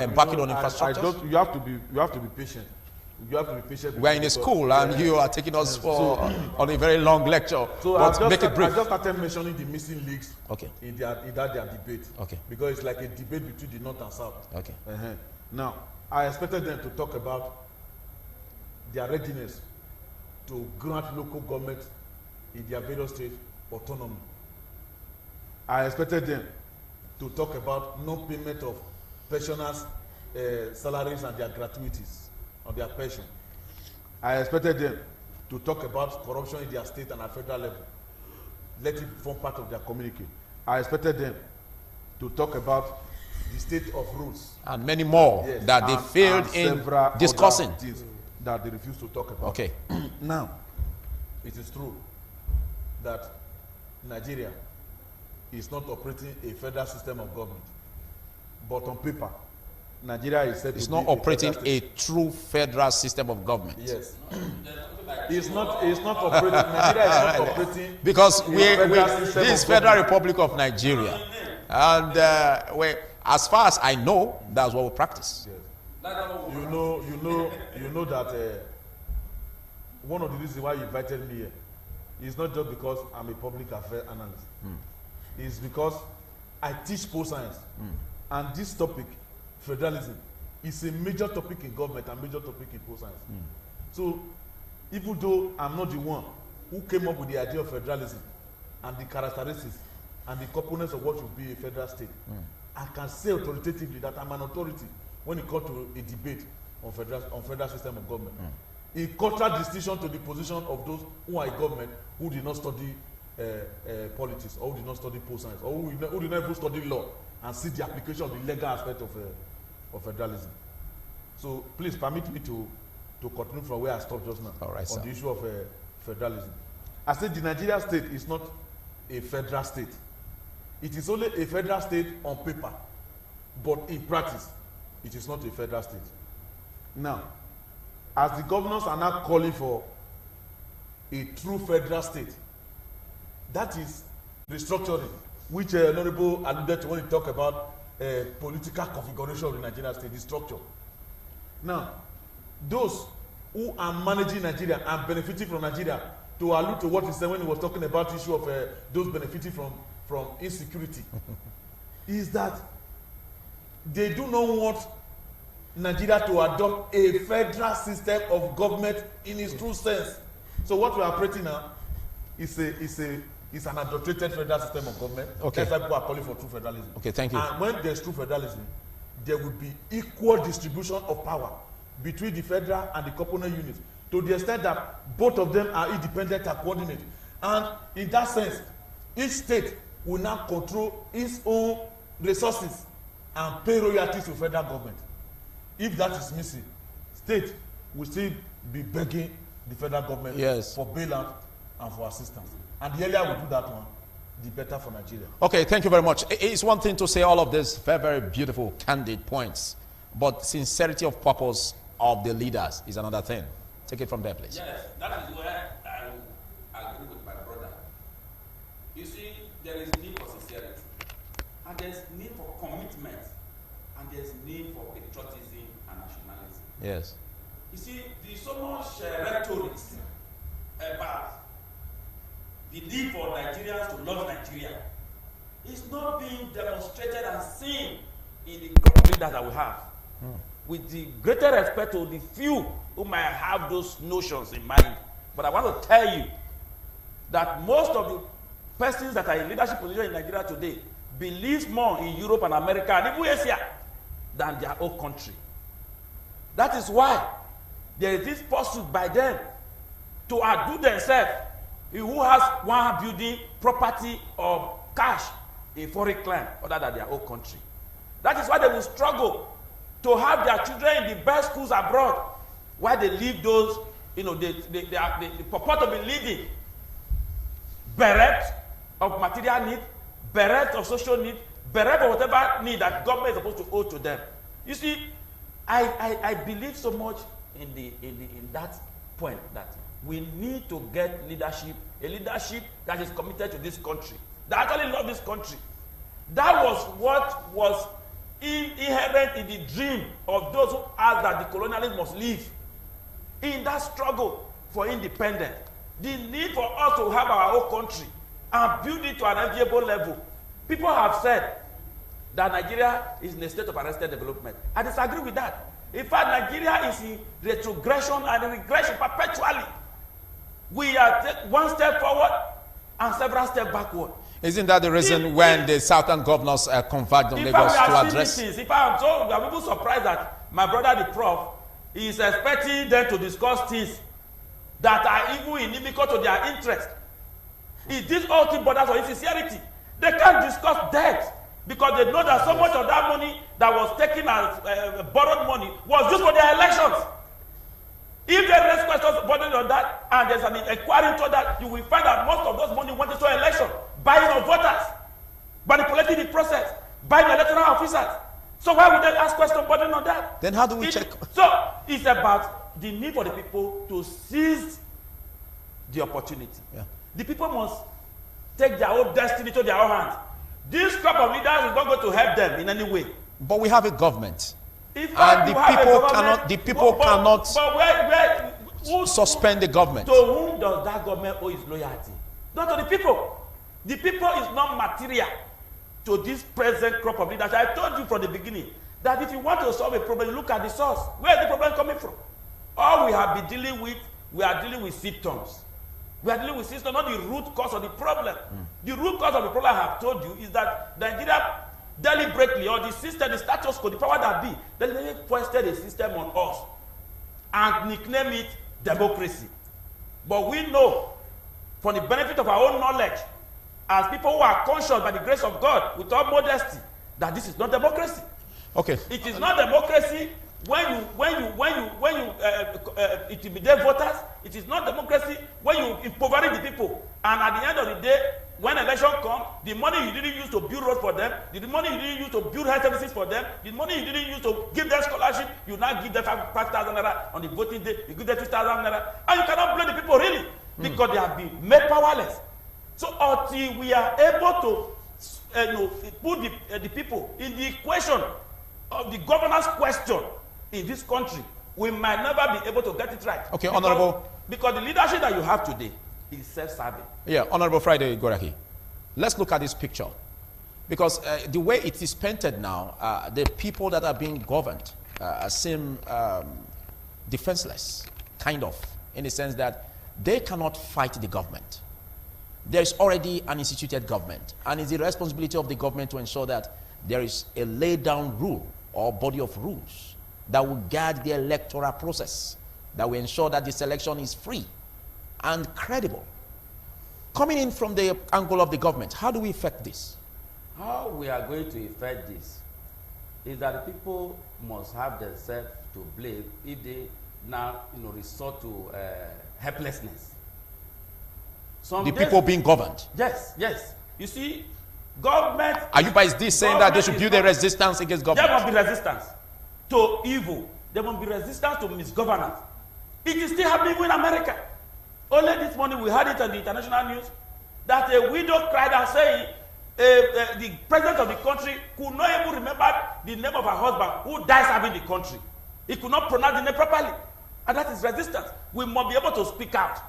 embarking on infrastructure? You have to be patient. You have to be patient. We're in a school, and you are taking us on a very long lecture. So make it brief. I just started mentioning the missing links. Okay. In their debate. Okay. Because it's like a debate between the north and south. Okay. Now, I expected them to talk about their readiness to grant local government in their various states autonomy. I expected them to talk about non-payment of pensioners' salaries and their gratuities on their pension. I expected them to talk about corruption in their state and at federal level. let it form part of their communique. I expected them to talk about the state of roads and many more that they failed in discussing. Things that they refused to talk about. Okay. Now, it is true that Nigeria is not operating a federal system of government, but on paper, Nigeria is said it's to not be operating a true federal system of government. Yes. It's not operating. Nigeria is not operating because system this of Federal government. Republic of Nigeria, and as far as I know, that's what we practice. Yes. You know that one of the reasons why you invited me here is not just because I'm a public affairs analyst. It's because I teach post science, and this topic, federalism, is a major topic in government and major topic in post science. So, even though I'm not the one who came up with the idea of federalism and the characteristics and the components of what should be a federal state, I can say authoritatively that I'm an authority when it comes to a debate on federal system of government. In contrast distinction to the position of those who are in government who did not study politics, or who did not study post science, or who did not even study law and see the application of the legal aspect of federalism. So please permit me to continue from where I stopped just now. All right, on sir. the issue of federalism. I said the Nigeria state is not a federal state. It is only a federal state on paper, but in practice, it is not a federal state. Now, as the governors are now calling for a true federal state, that is restructuring, which Honorable alluded to when he talked about political configuration of the Nigerian state, the structure. Now, those who are managing Nigeria and benefiting from Nigeria, to allude to what he said when he was talking about the issue of those benefiting from insecurity, is that they do not want Nigeria to adopt a federal system of government in its true sense. So what we are operating now is an adulterated federal system of government. Okay. That's why people are calling for true federalism. Okay, thank you. And when there's true federalism, there will be equal distribution of power between the federal and the component units, to the extent that both of them are independent and coordinate. And in that sense, each state will now control its own resources and pay royalties to federal government. If that is missing, state will still be begging the federal government for bailout and for assistance. And the earlier we do that one, the better for Nigeria. Okay, thank you very much. It's one thing to say all of these very, very beautiful, candid points, but sincerity of purpose of the leaders is another thing. Take it from there, please. Yes, that is where I will agree with my brother. You see, there is need for sincerity, and there is need for commitment, and there is need for patriotism and nationalism. Yes. You see, there is so much rhetoric about the need for Nigerians to love Nigeria. It's not being demonstrated and seen in the country that we have. With the greater respect to the few who might have those notions in mind. But I want to tell you that most of the persons that are in leadership position in Nigeria today believes more in Europe and America and even Asia than their own country. That is why there is this pursuit by them to outdo themselves. Who has one building, property, or cash in foreign clime other than their own country. That is why they will struggle to have their children in the best schools abroad, while they leave those, they purport to be leading bereft of material need, bereft of social need, bereft of whatever need that government is supposed to owe to them. You see, I believe so much in that point that we need to get leadership, a leadership that is committed to this country, that actually love this country. That was what was inherent in the dream of those who asked that the colonialists must live. In that struggle for independence, the need for us to have our own country and build it to an enviable level. People have said that Nigeria is in a state of arrested development. I disagree with that. In fact, Nigeria is in retrogression and regression perpetually. We are one step forward and several steps backward. Isn't that the reason when the southern governors converged on Lagos to address? If I'm so, I'm even surprised that my brother, the prof, is expecting them to discuss things that are even inimical to their interest. Is this ultimate borders or insincerity? They can't discuss debt because they know that so much of that money that was taken as borrowed money was used for their elections. If they raise questions bordering on that and there's an inquiry into that, you will find that most of those money went into election, buying of voters, manipulating the process, buying electoral officers. So why would they ask questions bordering on that? Then how do we check? So it's about the need for the people to seize the opportunity. Yeah. The people must take their own destiny to their own hands. This crop of leaders is not going to help them in any way. But we have a government. And the people cannot suspend the government. To whom does that government owe its loyalty? Not to the people. The people is not material to this present crop of leaders. I told you from the beginning that if you want to solve a problem, you look at the source. Where is the problem coming from? All we have been dealing with, we are dealing with symptoms. We are dealing with symptoms, not the root cause of the problem. The root cause of the problem I have told you is that Nigeria deliberately, or the system, the status quo, the power that be, deliberately foisted a system on us and nickname it democracy. But we know, for the benefit of our own knowledge, as people who are conscious by the grace of God, with all modesty, that this is not democracy. Okay. It is not democracy when you intimidate voters. It is not democracy when you impoverish the people. And at the end of the day, when election comes, the money you didn't use to build roads for them, the money you didn't use to build health services for them, the money you didn't use to give them scholarship, you now give them 5,000 naira on the voting day, you give them 2,000 naira, and you cannot blame the people really, because they have been made powerless. So until we are able to put the people in the equation of the governance question in this country, we might never be able to get it right. Okay, Honorable. Because the leadership that you have today is self-serving. Yeah, Honorable Friday Goraki. Let's look at this picture. Because the way it is painted now, the people that are being governed seem defenseless, kind of, in the sense that they cannot fight the government. There is already an instituted government, and it's the responsibility of the government to ensure that there is a laid down rule or body of rules that will guide the electoral process, that will ensure that this election is free and credible. Coming in from the angle of the government, how do we effect this? How we are going to effect this is that the people must have themselves to blame if they now resort to helplessness. The people being governed. Yes, yes. You see, government. Are you by this saying that they should build a resistance against government? There must be resistance to evil. There must be resistance to misgovernance. It is still happening in America. Only this morning we heard it on the international news that a widow cried out saying the president of the country could not even remember the name of her husband who died serving the country. He could not pronounce the name properly. And that is resistance. We must be able to speak out.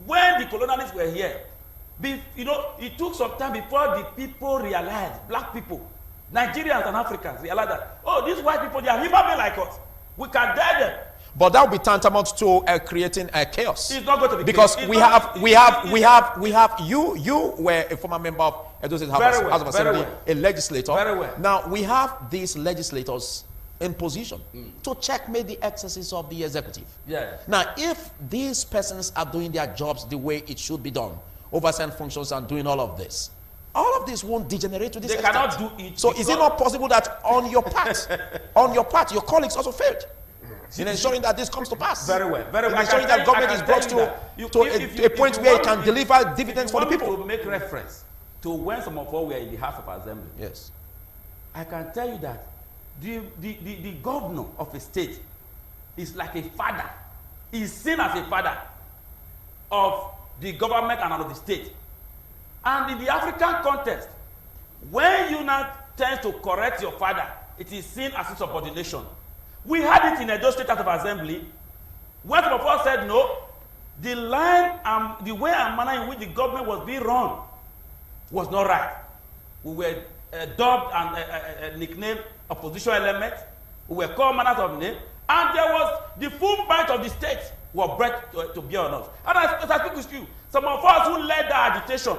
When the colonialists were here, it took some time before the people realized, black people, Nigerians and Africans realized that, oh, these white people, they are human beings like us. We can dare them. But that would be tantamount to creating chaos. It's not going to be because chaos. we have you were a former member of Edo State House of Assembly, a legislator. Very well. Now we have these legislators in position to checkmate the excesses of the executive. Yeah. Now, if these persons are doing their jobs the way it should be done, oversight functions and doing all of this won't degenerate to this extent. They cannot do it. So is it not possible that on your part, your colleagues also failed in ensuring that this comes to pass? Very well. Very well. In ensuring that government is brought to a point where it can deliver dividends for the people. To make reference to when some of us were in the House of Assembly. Yes. I can tell you that the governor of a state is like a father. He's seen as a father of the government and of the state. And in the African context, when you now tend to correct your father, it is seen as a subordination. We had it in Edo State House of Assembly, when some of us said no, the line and the way and manner in which the government was being run was not right. We were dubbed and nicknamed opposition element. We were called manners of name, and there was the full might of the state were brought to bear on us. And as I speak with you, some of us who led the agitation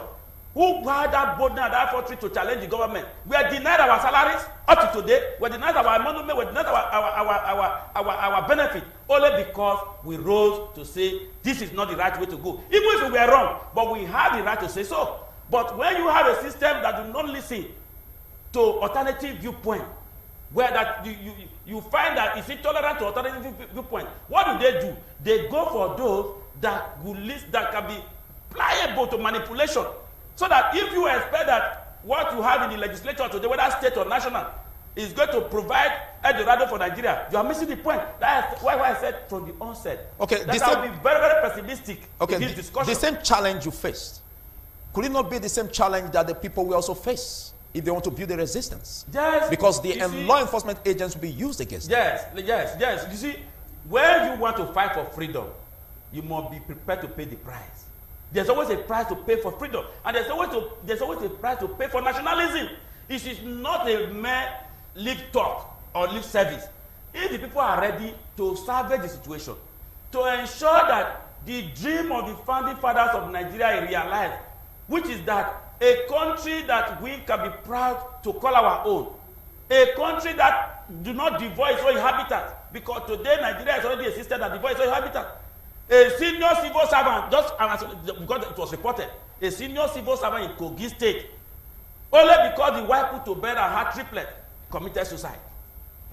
who had that boldness and that fortitude to challenge the government. We are denied our salaries up to today. We are denied our emolument. We are denied our benefit only because we rose to say this is not the right way to go. Even if we were wrong, but we have the right to say so. But when you have a system that do not listen to alternative viewpoint, where that you find that it's intolerant to alternative viewpoint, what do? They go for those that that can be pliable to manipulation. So that if you expect that what you have in the legislature today, whether state or national, is going to provide Eldorado for Nigeria, you are missing the point. That's why I said from the onset. Okay, that I will be very, very pessimistic in this discussion. The same challenge you faced, could it not be the same challenge that the people will also face if they want to build a resistance? Yes. Because the law enforcement agents will be used against them. Yes. You see, when you want to fight for freedom, you must be prepared to pay the price. There's always a price to pay for freedom, and there's always a price to pay for nationalism. It is not a mere lip talk or lip service. If the people are ready to salvage the situation, to ensure that the dream of the founding fathers of Nigeria is realized, which is that a country that we can be proud to call our own, a country that do not devoid its own inhabitants, because today Nigeria is already a system that devoids its own inhabitants. A senior civil servant, because it was reported, a senior civil servant in Kogi State, only because the wife put to bed and had triplets, committed suicide.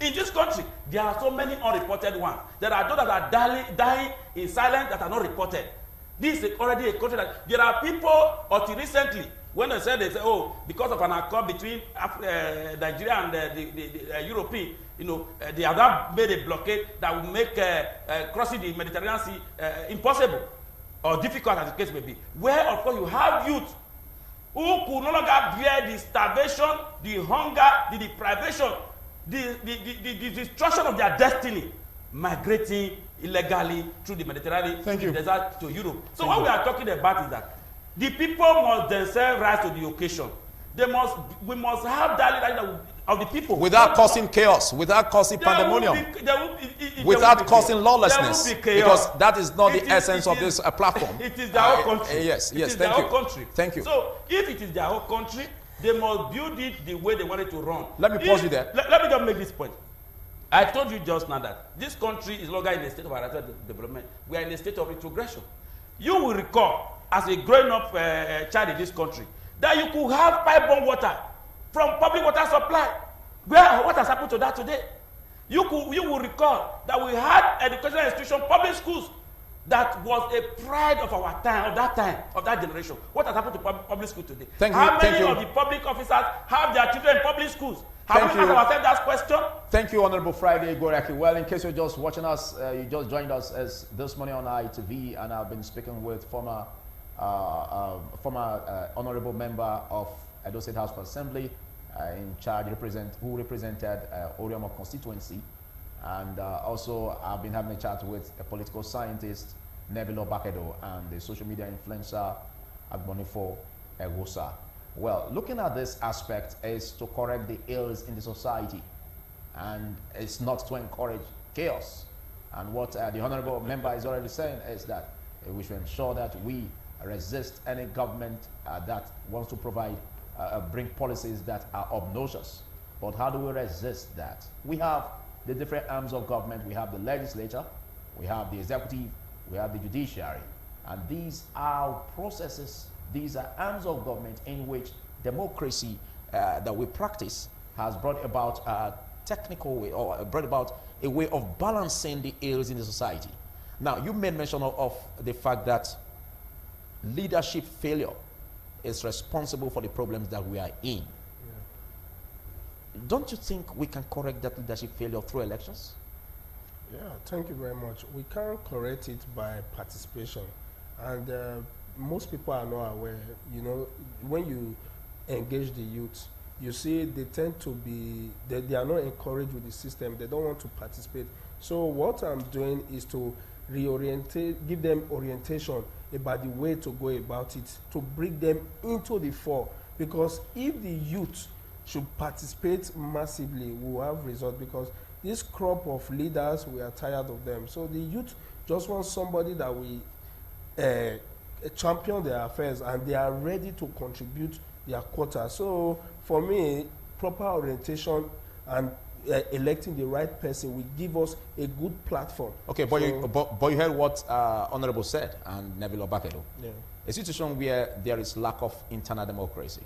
In this country, there are so many unreported ones. There are those that are dying in silence that are not reported. This is already a country that there are people, until recently, when they say, oh, because of an accord between Nigeria and the European, they have not made a blockade that will make crossing the Mediterranean Sea impossible or difficult, as the case may be. Where, of course, you have youth who could no longer bear the starvation, the hunger, the deprivation, the destruction of their destiny, migrating illegally through the Mediterranean desert to Europe. So what we are talking about is that the people must themselves rise to the occasion. We must have that leadership of the people. Without causing chaos, without causing pandemonium, without causing lawlessness. Because that is not the essence of this platform. It is their own country. Yes, thank you. Their own country. Thank you. So if it is their own country, they must build it the way they want it to run. Let me pause you there. Let me just make this point. I told you just now that this country is no longer in a state of rapid development. We are in a state of retrogression. You will recall, as a growing-up child in this country, that you could have pipe-borne water from public water supply. What has happened to that today? You will recall that we had educational institutions, public schools, that was a pride of our time, of that generation. What has happened to public school today? How many of the public officers have their children in public schools? Have we asked ourselves that question? Thank you, Honorable Friday Goraki. Well, in case you're just watching us, you just joined us as This Morning on ITV, and I've been speaking with former honorable member of Edo State House of Assembly, in charge, who represented Orioma constituency, and also I've been having a chat with a political scientist, Nebilo Bakedo, and the social media influencer, Agbonifo Egosa. Well, looking at this aspect is to correct the ills in the society, and it's not to encourage chaos. And what the honorable member is already saying is that we should ensure that we resist any government that wants to bring policies that are obnoxious. But how do we resist that? We have the different arms of government. We have the legislature, we have the executive, we have the judiciary, and these are processes, these are arms of government in which democracy that we practice has brought about a technical way, or brought about a way of balancing the ills in the society. Now, you made mention of the fact that leadership failure is responsible for the problems that we are in. Yeah. Don't you think we can correct that leadership failure through elections? Yeah, thank you very much. We can't correct it by participation. And most people are not aware, when you engage the youth, you see they tend to be, they are not encouraged with the system. They don't want to participate. So what I'm doing is to give them orientation about the way to go about it, to bring them into the fore. Because if the youth should participate massively, we will have results, because this crop of leaders, we are tired of them. So the youth just want somebody that we champion their affairs and they are ready to contribute their quota. So for me, proper orientation and electing the right person will give us a good platform. Okay, but, you heard what Honorable said, and Neville Obakedo. Yeah. A situation where there is lack of internal democracy.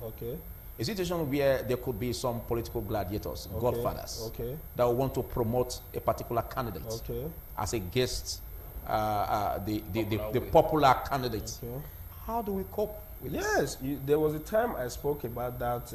Okay. A situation where there could be some political gladiators, okay. godfathers, okay. that want to promote a particular candidate okay. as against the popular candidate. Okay. How do we cope with this? Yes, there was a time I spoke about that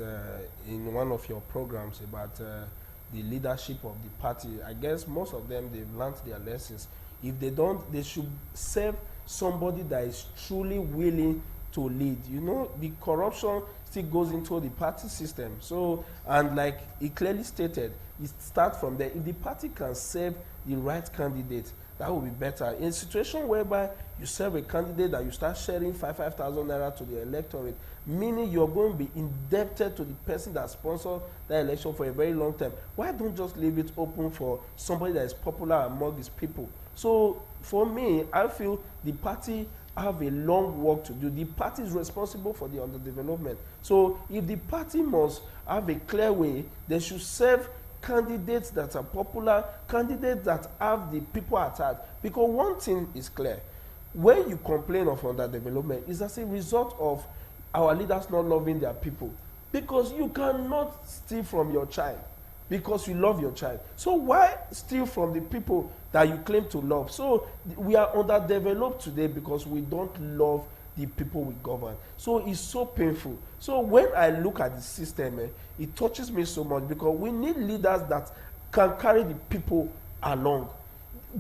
in one of your programs about the leadership of the party. I guess most of them, they've learned their lessons. If they don't, they should serve somebody that is truly willing to lead. You know, the corruption still goes into the party system. So, and like he clearly stated, it starts from there. If the party can serve the right candidate, that will be better. In a situation whereby you serve a candidate that you start sharing 5,000 naira to the electorate, meaning you're going to be indebted to the person that sponsored that election for a very long time. Why don't just leave it open for somebody that is popular among his people? So for me, I feel the party have a long work to do. The party is responsible for the underdevelopment. So if the party must have a clear way, they should serve candidates that are popular, candidates that have the people at heart. Because one thing is clear, when you complain of underdevelopment, it's as a result of our leaders not loving their people. Because you cannot steal from your child because you love your child. So why steal from the people that you claim to love? So we are underdeveloped today because we don't love the people we govern. So it's so painful. So when I look at the system, it touches me so much because we need leaders that can carry the people along.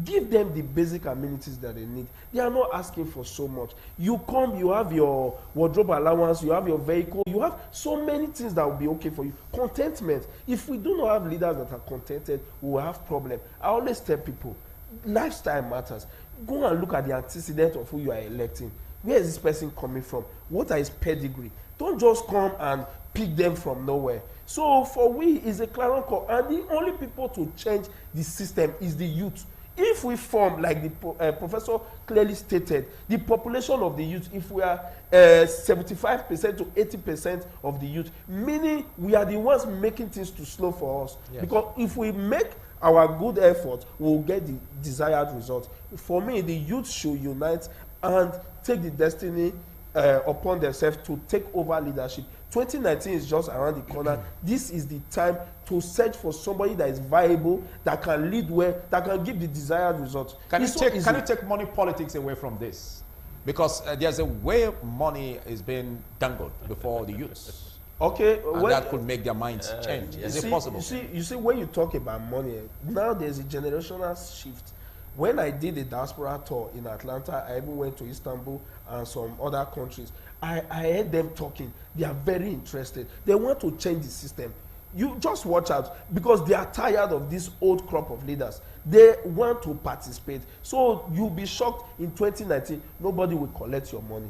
Give them the basic amenities that they need. They are not asking for so much. You come, you have your wardrobe allowance, you have your vehicle, you have so many things that will be okay for you. Contentment. If we do not have leaders that are contented, we will have problems. I always tell people, lifestyle matters. Go and look at the antecedent of who you are electing. Where is this person coming from? What are his pedigree? Don't just come and pick them from nowhere. So for we, it's a clarion call. And the only people to change the system is the youth. If we form, like the professor clearly stated, the population of the youth, if we are 75% to 80% of the youth, meaning we are the ones making things to slow for us. Yes. Because if we make our good effort, we'll get the desired result. For me, the youth should unite and take the destiny upon themselves to take over leadership. 2019 is just around the corner. This is the time to search for somebody that is viable, that can lead well, that can give the desired results. Can you take money politics away from this? Because there's a way money is being dangled before the youths. Okay, and that could make their minds change. Is it possible? You see, when you talk about money, now there's a generational shift. When I did a diaspora tour in Atlanta, I even went to Istanbul and some other countries. I heard them talking. They are very interested. They want to change the system. You just watch out because they are tired of this old crop of leaders. They want to participate. So you'll be shocked in 2019, nobody will collect your money.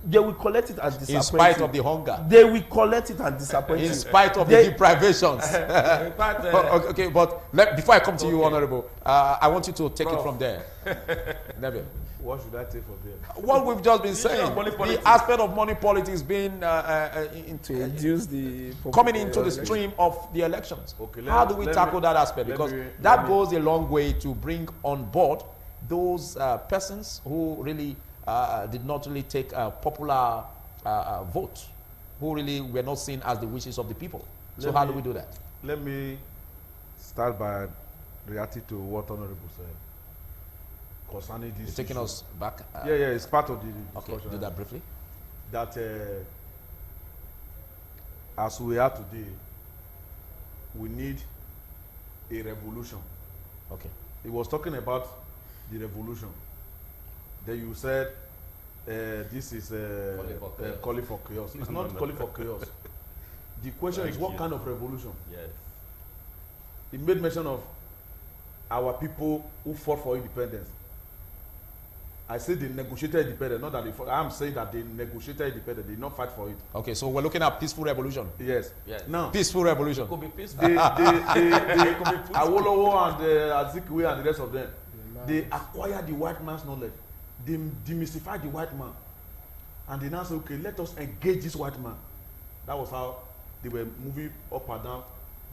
They will collect it and disappoint you. In spite of the hunger. They will collect it and disappoint you. In spite of the deprivations. Okay, but before I come to you, Honorable, I want you to take it from there. Neville. What should I take from there? What we've just been saying, the aspect of money politics being coming into the stream of the elections. Okay, how do we tackle that aspect? Because that goes a long way to bring on board those persons who really did not really take a popular vote, who really were not seen as the wishes of the people. So how do we do that? Let me start by reacting to what Honorable said. Concerning this You're taking us back? Yeah, it's part of the discussion. Okay, do that briefly. That as we are today, we need a revolution. Okay. He was talking about the revolution. Then you said this is calling for chaos. It's not calling for chaos. The question is what kind of revolution? Yes. He made mention of our people who fought for independence. I say they negotiated independence, not that they fought. I'm saying that they negotiated independence, they did not fight for it. Okay, so we're looking at peaceful revolution. Yes. Now, peaceful revolution. It could be peaceful. Awolowo and Azikiwe and the rest of them, they acquired the white man's knowledge. they demystify the white man. And they now say, okay, let us engage this white man. That was how they were moving up and down,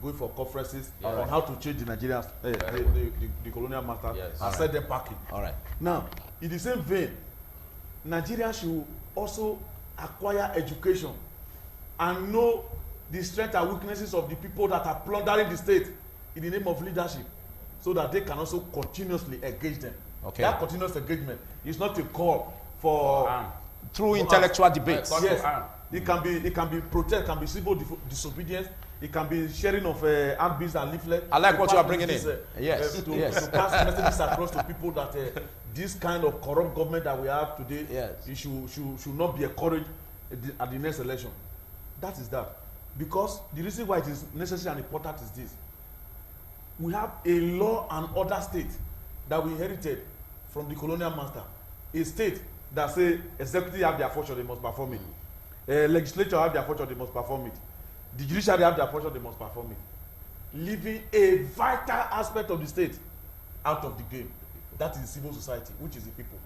going for conferences on how to change the Nigerians, the colonial master, and set them packing. All right. Now, in the same vein, Nigeria should also acquire education and know the strengths and weaknesses of the people that are plundering the state in the name of leadership, so that they can also continuously engage them. Okay. That continuous engagement is not a call for through intellectual debates. Yes, it can be protest, can be civil disobedience, it can be sharing of handbills and leaflets. I like what you are bringing in. Yes, to pass messages across to people that this kind of corrupt government that we have today, it should not be encouraged at the next election. That is that. Because the reason why it is necessary and important is this: we have a law and order state that we inherited from the colonial master, a state that say executive have their function, they must perform it. Legislature have their function, they must perform it. The judiciary have their function, they must perform it. Leaving a vital aspect of the state out of the game. That is civil society, which is the people.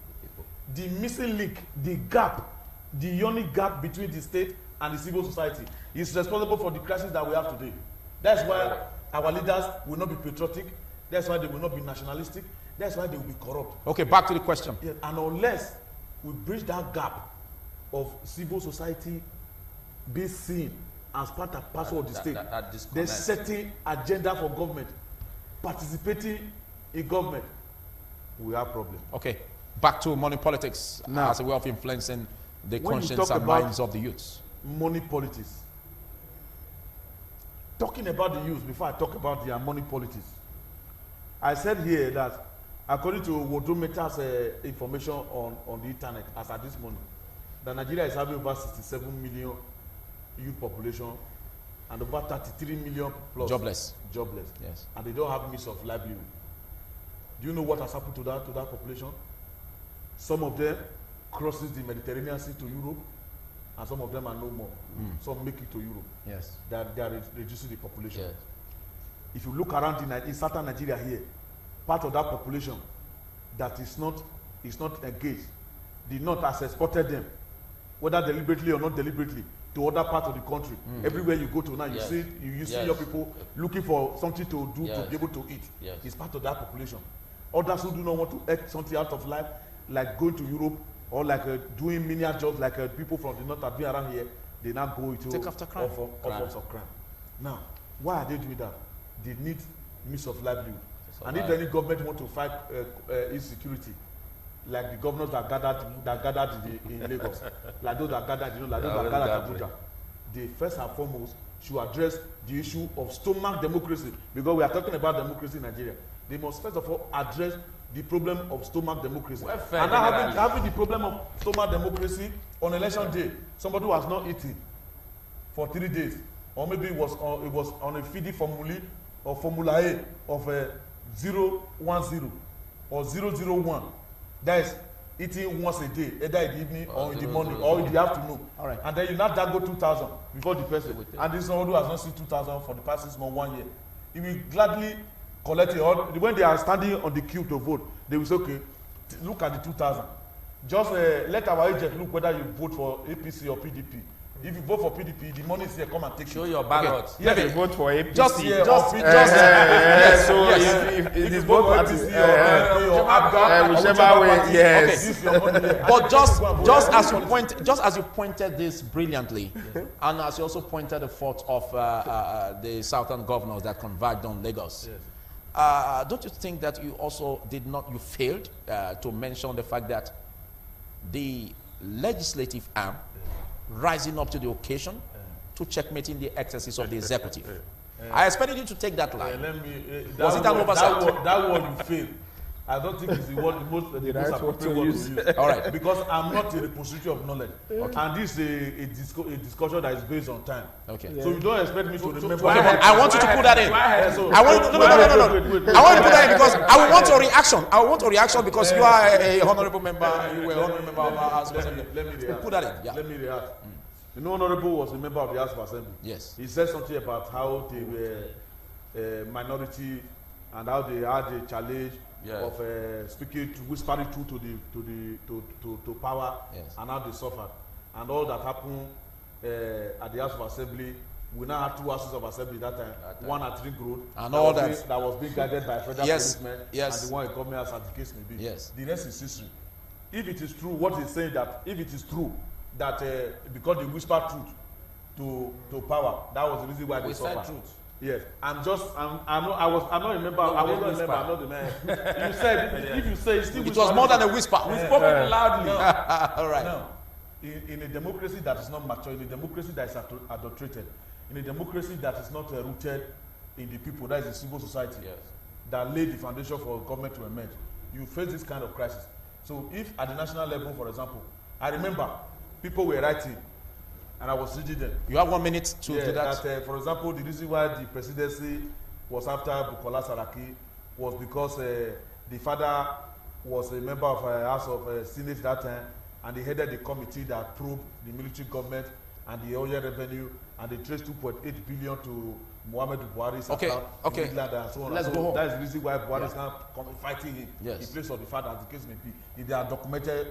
The missing link, the gap, the yawning gap between the state and the civil society is responsible for the crisis that we have today. That's why our leaders will not be patriotic. That's why they will not be nationalistic. That's why they will be corrupt. Okay, back to the question. Yeah, and unless we bridge that gap of civil society being seen as part and parcel of the state, they're setting agenda for government, participating in government, we have problems. Okay, back to money politics now, as a way of influencing the conscience and minds of the youths. Money politics. Talking about the youth, before I talk about their money politics, I said here that according to Wodometer's information on the internet, as at this morning, that Nigeria is having over 67 million youth population and over 33 million plus jobless. Yes. And they don't have means of livelihood. Do you know what has happened to that population? Some of them crosses the Mediterranean Sea to Europe, and some of them are no more. Some make it to Europe. Yes. They are reducing the population. Yes. If you look around in southern Nigeria here, part of that population that is not engaged, the North has exported them, whether deliberately or not deliberately, to other parts of the country. Everywhere you go to now, you see your people looking for something to do to be able to eat. It's part of that population. Others who do not want to earn something out of life, like going to Europe or like doing menial jobs, like people from the North that be around here, they now go into take after crime. Offers of crime. Now, why are they doing that? They need means of livelihood. And if any government want to fight insecurity, like the governors that gathered in Lagos, like those that gathered, like those that gathered in Abuja, they first and foremost should address the issue of stomach democracy, because we are talking about democracy in Nigeria. They must first of all address the problem of stomach democracy. And now having the problem of stomach democracy on election day, somebody who has not eaten for 3 days, or maybe it was on a feeding formula or formula A of 010 or 001. That is eating once a day, either in the evening or in the morning or in the afternoon. All right. And then you now go 2,000 before the person. And this is someone who has not seen 2,000 for the past 6 months, 1 year. He will gladly collect it. Or when they are standing on the queue to vote, they will say, okay, look at the 2,000. Just let our agent look whether you vote for APC or PDP. If you vote for PDP, the money is here. Come and take Show it. your ballot. Okay. Yes, They vote for APC. Just So if it is both parties, whichever way, yes. But just as you pointed this brilliantly, and as you also pointed the fault of the southern governors that converged on Lagos, don't you think that you also you failed to mention the fact that the legislative arm rising up to the occasion to checkmating the excesses of the executive? I expected you to take that line. Was it an oversight? That word you failed. I don't think it's the most appropriate word to use. All right. Because I'm not in the repository of knowledge. Okay. And this is a discussion that is based on time. Okay. So you don't expect me to remember. I want you to put that in. I want you to put that in because I will want your reaction. I want a reaction because you are a honorable member. You were an honorable member of our House of Assembly. Put that in. Yeah. Let me react. You know, Honorable was a member of the House of Assembly. Yes. He said something about how they were minority and how they had a challenge of speaking, to whispering truth to power, and how they suffered, and all that happened at the House of Assembly. We now have 2 houses of assembly that time. One at Ring Road, and all that was being guided by federal policemen, and the one in Commerce, as the case may be. The rest is history. If it is true, what he's saying, that if it is true that because they whisper truth to power, that was the reason why they suffered. Truth. Yes, I don't remember. I wasn't remember. I'm not the man. You said if you say it was more than a whisper. We spoke it loudly. All right. No. In a democracy that is not mature, in a democracy that is adulterated, in a democracy that is not rooted in the people, that is a civil society, that laid the foundation for government to emerge, you face this kind of crisis. So if at the national level, for example, I remember people were writing, and I was reading them. You have 1 minute to do that. For example, the reason why the presidency was after Bukola Saraki was because the father was a member of House of Senate that time, and they headed the committee that probed the military government and the oil revenue, and they traced 2.8 billion to Muhammadu Buhari's account, England, and so on. Let's go home. That is the reason why Buhari is now fighting him in place of the father, as the case may be. If they are documented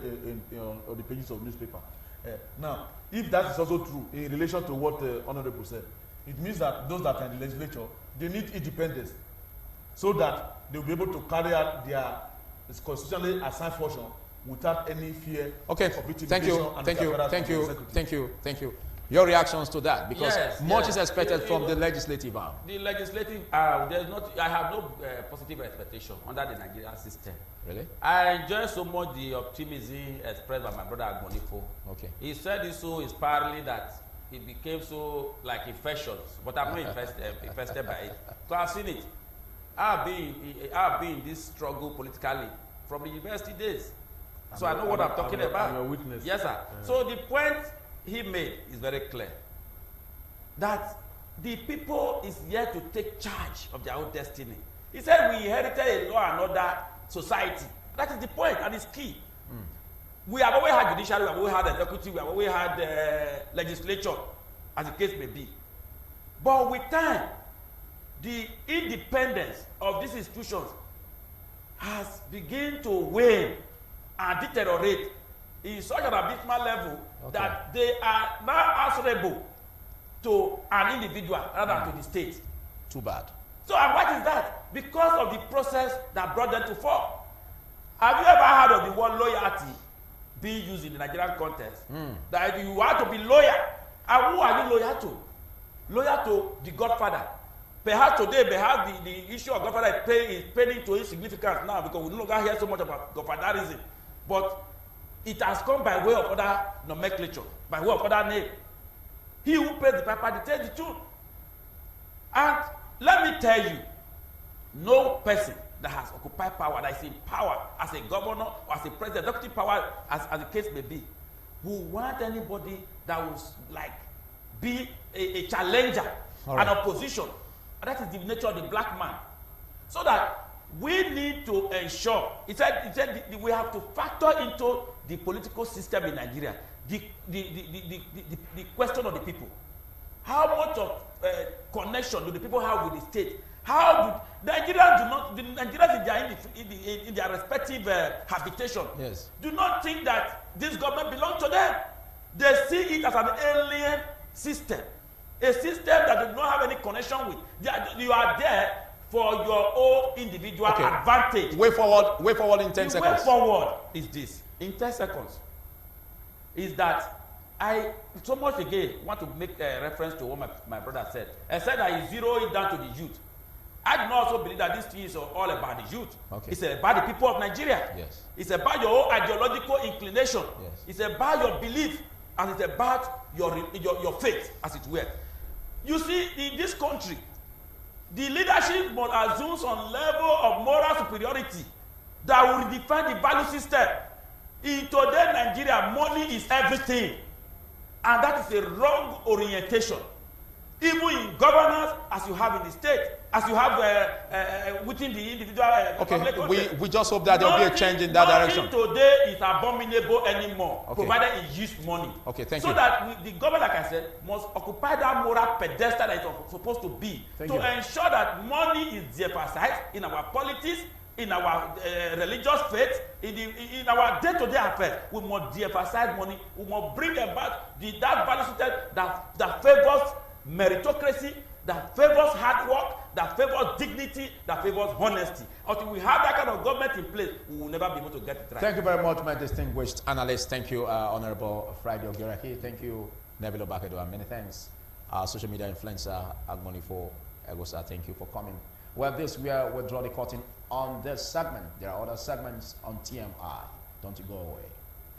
on the pages of newspaper. Now, if that is also true in relation to what Honorable said, it means that those that are in the legislature, they need independence so that they will be able to carry out their constitutionally assigned function without any fear of intimidation. Thank you. Your reactions to that, because much is expected from the legislative arm. The legislative arm, I have no positive expectation under the Nigerian system. Really? I enjoy so much the optimism expressed by my brother Agbonifo. Okay. He said it so inspiringly that it became so like infectious, but I'm not infested by it. So I've seen it. I've been in this struggle politically from the university days. So I know what I'm talking about. I'm a witness. Yes, sir. So the point he made is very clear. That the people is here to take charge of their own destiny. He said we inherited a law and order society. That is the point, and it's key. We have always had judiciary, we have always had executive, we have always had legislature, as the case may be. But with time, the independence of these institutions has begun to wane and deteriorate in such an abysmal level that they are now answerable to an individual rather than to the state. Too bad. So, and what is that? Because of the process that brought them to fall. Have you ever heard of the word loyalty being used in the Nigerian context? That you have to be loyal. And who are you loyal to? Loyal to the Godfather. Perhaps today, the issue of Godfather is paying to insignificance now because we no longer hear so much about Godfatherism. But it has come by way of other nomenclature, by way of other name. He who pays the piper tells the truth. And let me tell you, no person that has occupied power, that is in power as a governor or as a president, executive power, as the case may be, will want anybody that will be a challenger, an opposition. And that is the nature of the black man. So that we need to ensure, he said we have to factor into the political system in Nigeria the question of the people. How much of connection do the people have with the state? How do Nigerians in their respective habitation do not think that this government belongs to them? They see it as an alien system, a system that does not have any connection with. You are there for your own individual advantage. Way forward in 10 seconds. The way forward is this. In 10 seconds, is that I so much again want to make a reference to what my brother said. I said that he zeroed it down to the youth. I do not also believe that this thing is all about the youth. It's about the people of Nigeria. It's about your own ideological inclination. It's about your belief, and it's about your faith, as it were. You see, in this country, the leadership must assume some level of moral superiority that will redefine the value system. In today's Nigeria, money is everything. And that is a wrong orientation. Even in governance, as you have in the state, as you have within the individual. We just hope that there will be a change in that direction. Nothing today is abominable anymore, provided it uses money. Thank you. So that the government, like I said, must occupy that moral pedestal that it's supposed to be ensure that money is de-emphasized in our politics, in our religious faith, in our day-to-day affairs. We must de-emphasize money. We must bring about that value system that favors meritocracy, that favors hard work, that favors dignity, that favors honesty. Until we have that kind of government in place, we will never be able to get it right. Thank you very much, my distinguished analyst. Thank you, Honorable Friday Ogeraki. Thank you, Nebilo Bakedo. Many thanks. Social media influencer, Agmonifo Egosa. Thank you for coming. Well, we'll draw the curtain on this segment. There are other segments on TMI. Don't you go away.